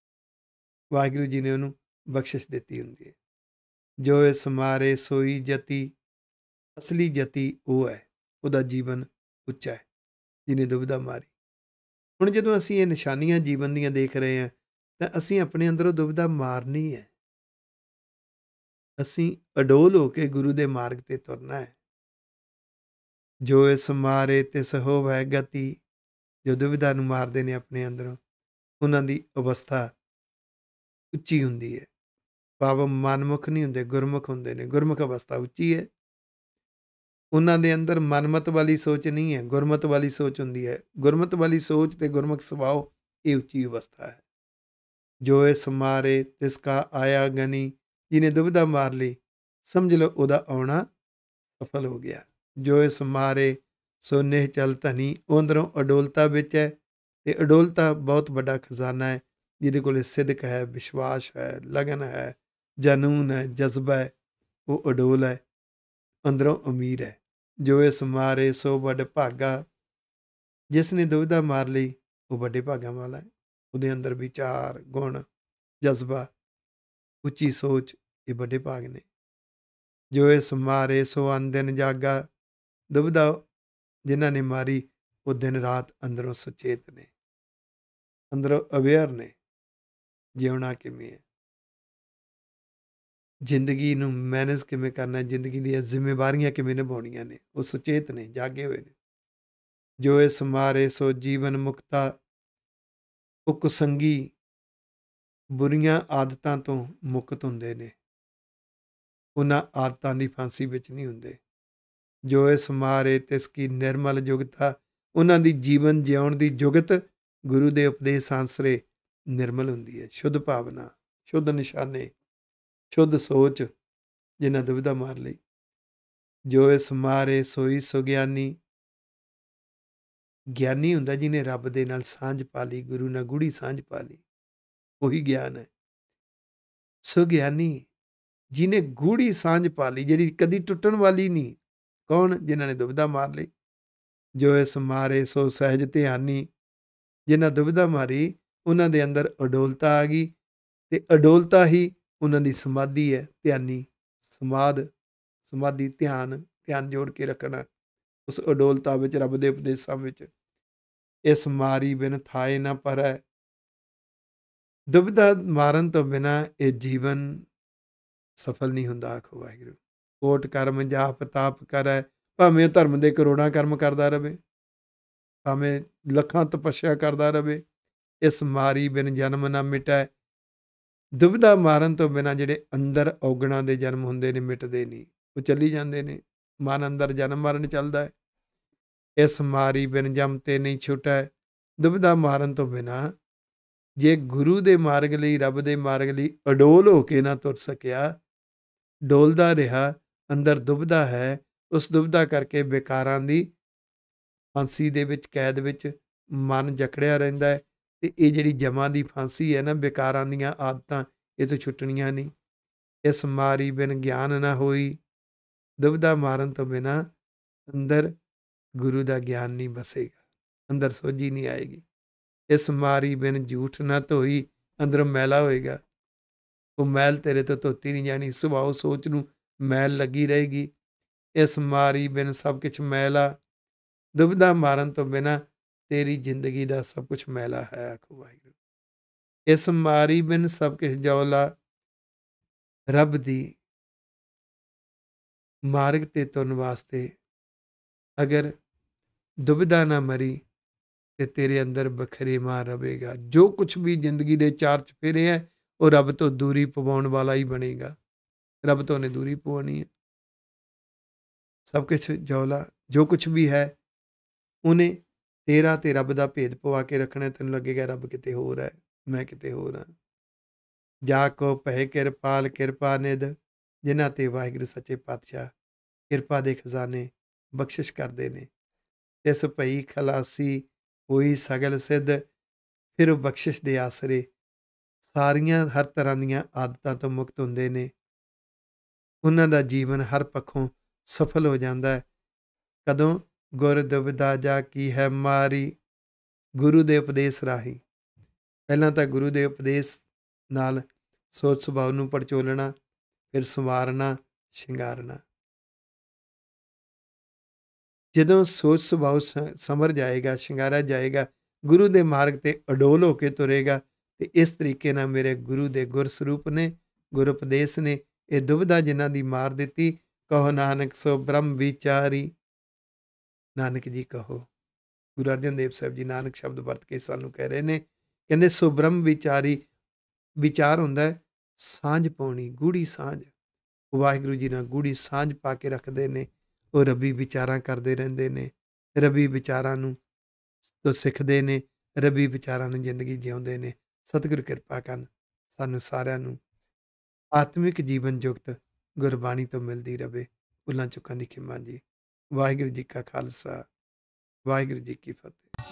ਵਾਹਿਗੁਰੂ ਜੀ ਨੇ ਉਹਨੂੰ ਬਖਸ਼ਿਸ਼ ਦਿੱਤੀ ਹੁੰਦੀ ਹੈ। ਜੋ ਇਸ ਮਾਰੇ ਸੋਈ ਜਤੀ। ਅਸਲੀ ਜਤੀ ਉਹ ਹੈ, ਉਹਦਾ ਜੀਵਨ ਉੱਚਾ ਹੈ, ਜਿਹਨੇ ਦੁਬਿਧਾ ਮਾਰੀ। ਹੁਣ ਜਦੋਂ ਅਸੀਂ ਇਹ ਨਿਸ਼ਾਨੀਆਂ ਜੀਵਨ ਦੀਆਂ ਦੇਖ ਰਹੇ ਹਾਂ, ਤਾਂ ਅਸੀਂ ਆਪਣੇ ਅੰਦਰੋਂ ਦੁਬਿਧਾ ਮਾਰਨੀ ਹੈ। ਅਸੀਂ ਅਡੋਲ ਹੋ ਕੇ ਗੁਰੂ ਦੇ ਮਾਰਗ ਤੇ ਤੁਰਨਾ ਹੈ। ਜੋ ਇਸ ਮਾਰੇ ਤਿਸ ਹੋਵੈ ਗਤੀ। ਜੋ ਦੁਬਿਧਾ ਨੂੰ ਮਾਰਦੇ ਨੇ ਆਪਣੇ ਅੰਦਰੋਂ, ਉਹਨਾਂ ਦੀ ਅਵਸਥਾ ਉੱਚੀ ਹੁੰਦੀ ਹੈ। ਭਾਵ ਮਨਮੁਖ ਨਹੀਂ ਹੁੰਦੇ, ਗੁਰਮੁਖ ਹੁੰਦੇ ਨੇ। ਗੁਰਮੁਖ ਅਵਸਥਾ ਉੱਚੀ ਹੈ। ਉਹਨਾਂ ਦੇ ਅੰਦਰ ਮਨਮਤ ਵਾਲੀ ਸੋਚ ਨਹੀਂ ਹੈ, ਗੁਰਮਤ ਵਾਲੀ ਸੋਚ ਹੁੰਦੀ ਹੈ। ਗੁਰਮਤ ਵਾਲੀ ਸੋਚ ਤੇ ਗੁਰਮੁਖ ਸੁਭਾਅ, ਇਹ ਉੱਚੀ ਅਵਸਥਾ ਹੈ। ਜੋ ਇਸ ਮਾਰੇ ਤਿਸ ਕਾ ਆਇਆ ਗਨੀ। ਜਿਹਨੇ ਦੁਬਿਧਾ ਮਾਰ ਲਈ, ਸਮਝ ਲਓ ਉਹਦਾ ਆਉਣਾ ਸਫਲ ਹੋ ਗਿਆ। ਜੋ ਇਸ ਮਾਰੇ ਸੋ ਨਿਹਚਲ ਧਨੀ। ਉਹ ਅੰਦਰੋਂ ਅਡੋਲਤਾ ਵਿੱਚ ਹੈ, ਤੇ ਅਡੋਲਤਾ ਬਹੁਤ ਵੱਡਾ ਖਜ਼ਾਨਾ ਹੈ। ਜਿਹਦੇ ਕੋਲ ਸਿਦਕ ਹੈ, ਵਿਸ਼ਵਾਸ ਹੈ, ਲਗਨ ਹੈ, ਜਨੂਨ ਹੈ, ਜਜ਼ਬਾ ਹੈ, ਉਹ ਅਡੋਲ ਹੈ, ਅੰਦਰੋਂ ਅਮੀਰ ਹੈ। ਜੋ ਇਸ ਮਾਰੇ ਸੋ ਵੱਡ ਭਾਗਾ। ਜਿਸ ਨੇ ਦੁਬਿਧਾ ਮਾਰ ਲਈ, ਉਹ ਵੱਡੇ ਭਾਗਾਂ ਵਾਲਾ ਹੈ। ਉਹਦੇ ਅੰਦਰ ਵਿਚਾਰ, ਗੁਣ, ਜਜ਼ਬਾ, ਉੱਚੀ ਸੋਚ, ਇਹ ਵੱਡੇ ਭਾਗ ਨੇ। ਜੋ ਇਸ ਮਾਰੇ ਸੋ ਅਨਦਿਨ ਜਾਗਾ। ਦੁਬਿਧਾ ਜਿਨ੍ਹਾਂ ਨੇ ਮਾਰੀ, ਉਹ ਦਿਨ ਰਾਤ ਅੰਦਰੋਂ ਸੁਚੇਤ ਨੇ, ਅੰਦਰੋਂ ਅਵੇਅਰ ਨੇ। ਜਿਉਣਾ ਕਿਵੇਂ ਹੈ, ਜ਼ਿੰਦਗੀ ਨੂੰ ਮੈਨੇਜ ਕਿਵੇਂ ਕਰਨਾ, ਜ਼ਿੰਦਗੀ ਦੀਆਂ ਜ਼ਿੰਮੇਵਾਰੀਆਂ ਕਿਵੇਂ ਨਿਭਾਉਣੀਆਂ ਨੇ, ਉਹ ਸੁਚੇਤ ਨੇ, ਜਾਗੇ ਹੋਏ ਨੇ। ਜੋ ਇਸ ਮਾਰੇ ਸੋ ਜੀਵਨ ਮੁਕਤਾ। ਉਹ ਕੁਸੰਗੀ, ਬੁਰੀਆਂ ਆਦਤਾਂ ਤੋਂ ਮੁਕਤ ਹੁੰਦੇ ਨੇ। ਉਹਨਾਂ ਆਦਤਾਂ ਦੀ ਫਾਂਸੀ ਵਿੱਚ ਨਹੀਂ ਹੁੰਦੇ। ਜੋ ਇਸ ਮਾਰੇ ਤਿਸ ਕੀ ਨਿਰਮਲ ਜੁਗਤਾ। ਉਹਨਾਂ ਦੀ ਜੀਵਨ ਜਿਉਣ ਦੀ ਜੁਗਤ ਗੁਰੂ ਦੇ ਉਪਦੇਸ਼ ਆਸਰੇ ਨਿਰਮਲ ਹੁੰਦੀ ਹੈ। ਸ਼ੁੱਧ ਭਾਵਨਾ, ਸ਼ੁੱਧ ਨਿਸ਼ਾਨੇ, ਸ਼ੁੱਧ ਸੋਚ, ਜਿਨ੍ਹਾਂ ਦੁਬਿਧਾ ਮਾਰ ਲਈ। ਜੋ ਇਸ ਮਾਰੇ ਸੋਈ ਸੁਗਿਆਨੀ। ਗਿਆਨੀ ਹੁੰਦਾ ਜਿਹਨੇ ਰੱਬ ਦੇ ਨਾਲ ਸਾਂਝ ਪਾ ਲਈ, ਗੁਰੂ ਨਾਲ ਗੂੜੀ ਸਾਂਝ ਪਾ ਲਈ, ਉਹੀ ਗਿਆਨ ਹੈ। ਸੁਗਿਆਨੀ ਜਿਹਨੇ ਗੂੜੀ ਸਾਂਝ ਪਾ ਲਈ, ਜਿਹੜੀ ਕਦੀ ਟੁੱਟਣ ਵਾਲੀ ਨਹੀਂ। ਕੌਣ? ਜਿਨ੍ਹਾਂ ਨੇ ਦੁਬਿਧਾ ਮਾਰ ਲਈ। ਜੋ ਇਸ ਮਾਰੇ ਸੋ ਸਹਿਜ ਧਿਆਨੀ। ਜਿਨ੍ਹਾਂ ਦੁਬਿਧਾ ਮਾਰੀ, ਉਹਨਾਂ ਦੇ ਅੰਦਰ ਅਡੋਲਤਾ ਆ ਗਈ, ਤੇ ਅਡੋਲਤਾ ਹੀ ਉਹਨਾਂ ਦੀ ਸਮਾਧੀ ਹੈ। ਧਿਆਨੀ, ਸਮਾਧੀ, ਧਿਆਨ ਜੋੜ ਕੇ ਰੱਖਣਾ ਉਸ ਅਡੋਲਤਾ ਵਿੱਚ, ਰੱਬ ਦੇ ਉਪਦੇਸ਼ਾਂ ਵਿੱਚ। ਇਸ ਮਾਰੀ ਬਿਨ ਥਾਏ ਨਾ ਪਰੈ। ਦੁਬਿਧਾ ਮਾਰਨ ਤੋਂ ਬਿਨਾਂ ਇਹ ਜੀਵਨ ਸਫਲ ਨਹੀਂ ਹੁੰਦਾ। ਆਖੋ ਵਾਹਿਗੁਰੂ। ਕੋਟ ਕਰਮ ਜਾਪ ਤਾਪ ਕਰੈ। ਭਾਵੇਂ ਧਰਮ ਦੇ ਕਰੋੜਾਂ ਕਰਮ ਕਰਦਾ ਰਹੇ, ਭਾਵੇਂ ਲੱਖਾਂ ਤਪੱਸਿਆ ਕਰਦਾ ਰਹੇ, ਇਸ ਮਾਰੀ ਬਿਨ ਜਨਮ ਨਾ ਮਿਟੈ। ਦੁਬਿਧਾ ਮਾਰਨ ਤੋਂ ਬਿਨਾਂ ਜਿਹੜੇ ਅੰਦਰ ਔਗਣਾਂ ਦੇ ਜਨਮ ਹੁੰਦੇ ਨੇ, ਮਿਟਦੇ ਨਹੀਂ, ਉਹ ਚੱਲੀ ਜਾਂਦੇ ਨੇ। ਮਨ ਅੰਦਰ ਜਨਮ ਮਰਨ ਚੱਲਦਾ ਹੈ। ਇਸ ਮਾਰੀ ਬਿਨ ਜਮ ਤੇ ਨਹੀਂ ਛੁਟੈ। ਦੁਬਿਧਾ ਮਾਰਨ ਤੋਂ ਬਿਨਾਂ ਜੇ ਗੁਰੂ ਦੇ ਮਾਰਗ ਲਈ, ਰੱਬ ਦੇ ਮਾਰਗ ਲਈ ਅਡੋਲ ਹੋ ਕੇ ਨਾ ਤੁਰ ਸਕਿਆ, ਡੋਲਦਾ ਰਿਹਾ, ਅੰਦਰ ਦੁਬਦਾ ਹੈ, ਉਸ ਦੁਬਦਾ ਕਰਕੇ ਵਿਕਾਰਾਂ ਦੀ ਫਾਂਸੀ ਦੇ ਵਿੱਚ, ਕੈਦ ਵਿੱਚ ਮਨ ਜਕੜਿਆ ਰਹਿੰਦਾ ਹੈ। ਅਤੇ ਇਹ ਜਿਹੜੀ ਜਮਾਂ ਦੀ ਫਾਂਸੀ ਹੈ ਨਾ, ਵਿਕਾਰਾਂ ਦੀਆਂ ਆਦਤਾਂ, ਇਹ ਤੋਂ ਛੁੱਟਣੀਆਂ ਨਹੀਂ। ਇਸ ਮਾਰੀ ਬਿਨ ਗਿਆਨ ਨਾ ਹੋਈ, ਦੁਬਦਾ ਮਾਰਨ ਤੋਂ ਬਿਨਾਂ ਅੰਦਰ ਗੁਰੂ ਦਾ ਗਿਆਨ ਨਹੀਂ ਬਸੇਗਾ, ਅੰਦਰ ਸੋਝੀ ਨਹੀਂ ਆਏਗੀ। ਇਸ ਮਾਰੀ ਬਿਨ ਝੂਠ ਨਾ ਧੋਈ, ਅੰਦਰੋਂ ਮੈਲਾ ਹੋਏਗਾ, ਉਹ ਮੈਲ ਤੇਰੇ ਤੋਂ ਧੋਤੀ ਨਹੀਂ ਜਾਣੀ, ਸੁਭਾਅ ਸੋਚ ਨੂੰ ਮੈਲ ਲੱਗੀ ਰਹੇਗੀ। ਇਸ ਮਾਰੀ ਬਿਨ ਸਭ ਕੁਛ ਮੈਲਾ, ਦੁਬਦਾ ਮਾਰਨ ਤੋਂ ਬਿਨਾਂ ਤੇਰੀ ਜ਼ਿੰਦਗੀ ਦਾ ਸਭ ਕੁਛ ਮੈਲਾ ਹੈ। ਆਖੋ ਵਾਹਿਗੁਰੂ। ਇਸ ਮਾਰੀ ਬਿਨ ਸਭ ਕੁਛ ਜੌਲਾ, ਰੱਬ ਦੀ ਮਾਰਗ ਤੇ ਤੁਰਨ ਵਾਸਤੇ ਅਗਰ ਦੁਬਿਧਾ ਨਾ ਮਰੀ ਤੇ ਤੇਰੇ ਅੰਦਰ ਬਖਰੇਵਾ ਰਵੇਗਾ। ਜੋ ਕੁਛ ਵੀ ਜ਼ਿੰਦਗੀ ਦੇ ਚਾਰ ਚਫੇਰੇ ਹੈ, ਉਹ ਰੱਬ ਤੋਂ ਦੂਰੀ ਪਵਾਉਣ ਵਾਲਾ ਹੀ ਬਣੇਗਾ। ਰੱਬ ਤੋਂ ਉਹਨੇ ਦੂਰੀ ਪਵਾਉਣੀ ਹੈ। ਸਭ ਕੁਛ ਜੌਲਾ, ਜੋ ਕੁਛ ਵੀ ਹੈ ਉਹਨੇ ਤੇਰਾ ਤੇ ਰੱਬ ਦਾ ਭੇਦ ਪਵਾ ਕੇ ਰੱਖਣਾ। ਤੈਨੂੰ ਲੱਗੇਗਾ ਰੱਬ ਕਿਤੇ ਹੋਰ ਹੈ, ਮੈਂ ਕਿਤੇ ਹੋਰ ਹਾਂ। ਜਾ ਕੋ ਭੈ ਕਿਰਪਾਲ ਕਿਰਪਾ ਨਿਧ, ਜਿਨ੍ਹਾਂ ਤੇ ਵਾਹਿਗੁਰੂ ਸੱਚੇ ਪਾਤਸ਼ਾਹ ਕਿਰਪਾ ਦੇ ਖਜ਼ਾਨੇ ਬਖਸ਼ਿਸ਼ ਕਰਦੇ ਨੇ। ਇਸ ਭਈ ਖਲਾਸੀ ਹੋਈ ਸਗਲ ਸਿੱਧ, ਫਿਰ ਉਹ ਬਖਸ਼ਿਸ਼ ਦੇ ਆਸਰੇ ਸਾਰੀਆਂ ਹਰ ਤਰ੍ਹਾਂ ਦੀਆਂ ਆਦਤਾਂ ਤੋਂ ਮੁਕਤ ਹੁੰਦੇ ਨੇ। ਉਹਨਾਂ ਦਾ ਜੀਵਨ ਹਰ ਪੱਖੋਂ ਸਫਲ ਹੋ ਜਾਂਦਾ ਹੈ। ਕਦੋਂ? ਗੁਰ ਦੁਬਿਧਾ ਜਾ ਕੀ ਹੈ ਮਾਰੀ, ਗੁਰੂ ਦੇ ਉਪਦੇਸ਼ ਰਾਹੀਂ। ਪਹਿਲਾਂ ਤਾਂ ਗੁਰੂ ਦੇ ਉਪਦੇਸ਼ ਨਾਲ ਸੋਚ ਸੁਭਾਅ ਨੂੰ ਪੜਚੋਲਣਾ, ਫਿਰ ਸੰਵਾਰਨਾ, ਸ਼ਿੰਗਾਰਨਾ। ਜਦੋਂ ਸੋਚ ਸੁਭਾਅ ਸੰਵਰ ਜਾਏਗਾ, ਸ਼ਿੰਗਾਰਿਆ ਜਾਏਗਾ, ਗੁਰੂ ਦੇ ਮਾਰਗ ਤੇ ਅਡੋਲ ਹੋ ਕੇ ਤੁਰੇਗਾ, ਤੇ ਇਸ ਤਰੀਕੇ ਨਾਲ ਮੇਰੇ ਗੁਰੂ ਦੇ ਗੁਰਸਰੂਪ ਨੇ, ਗੁਰ ਉਪਦੇਸ਼ ਨੇ ਇਹ ਦੁਬਿਧਾ ਜਿਨ੍ਹਾਂ ਦੀ ਮਾਰ ਦਿੱਤੀ। ਕਹੋ ਨਾਨਕ ਸੋ ਬ੍ਰਹਮ ਵਿਚਾਰੀ, ਨਾਨਕ ਜੀ ਕਹੋ। ਗੁਰੂ ਅਰਜਨ ਦੇਵ ਸਾਹਿਬ ਜੀ ਨਾਨਕ ਸ਼ਬਦ ਵਰਤ ਕੇ ਸਾਨੂੰ ਕਹਿ ਰਹੇ ਨੇ, ਕਹਿੰਦੇ ਸੋ ਬ੍ਰਹਮ ਵਿਚਾਰੀ। ਵਿਚਾਰ ਹੁੰਦਾ ਹੈ ਸਾਂਝ ਪਾਉਣੀ, ਗੂੜੀ ਸਾਂਝ। ਵਾਹਿਗੁਰੂ ਜੀ ਨਾਲ ਗੂੜੀ ਸਾਂਝ ਪਾ ਕੇ ਰੱਖਦੇ ਨੇ। ਉਹ ਰੱਬੀ ਵਿਚਾਰਾਂ ਕਰਦੇ ਰਹਿੰਦੇ ਨੇ, ਰੱਬੀ ਵਿਚਾਰਾਂ ਨੂੰ ਤੋਂ ਸਿੱਖਦੇ ਨੇ, ਰੱਬੀ ਵਿਚਾਰਾਂ ਨੂੰ ਜ਼ਿੰਦਗੀ ਜਿਉਂਦੇ ਨੇ। ਸਤਿਗੁਰੂ ਕਿਰਪਾ ਕਰਨ ਸਾਨੂੰ ਸਾਰਿਆਂ ਨੂੰ ਆਤਮਿਕ ਜੀਵਨ ਜੁਗਤ ਗੁਰਬਾਣੀ ਤੋਂ ਮਿਲਦੀ ਰਹੇ। ਭੁੱਲਾਂ ਚੁੱਕਾਂ ਦੀ ਖਿਮਾ ਜੀ। ਵਾਹਿਗੁਰੂ ਜੀ ਕਾ ਖਾਲਸਾ, ਵਾਹਿਗੁਰੂ ਜੀ ਕੀ ਫਤਿਹ।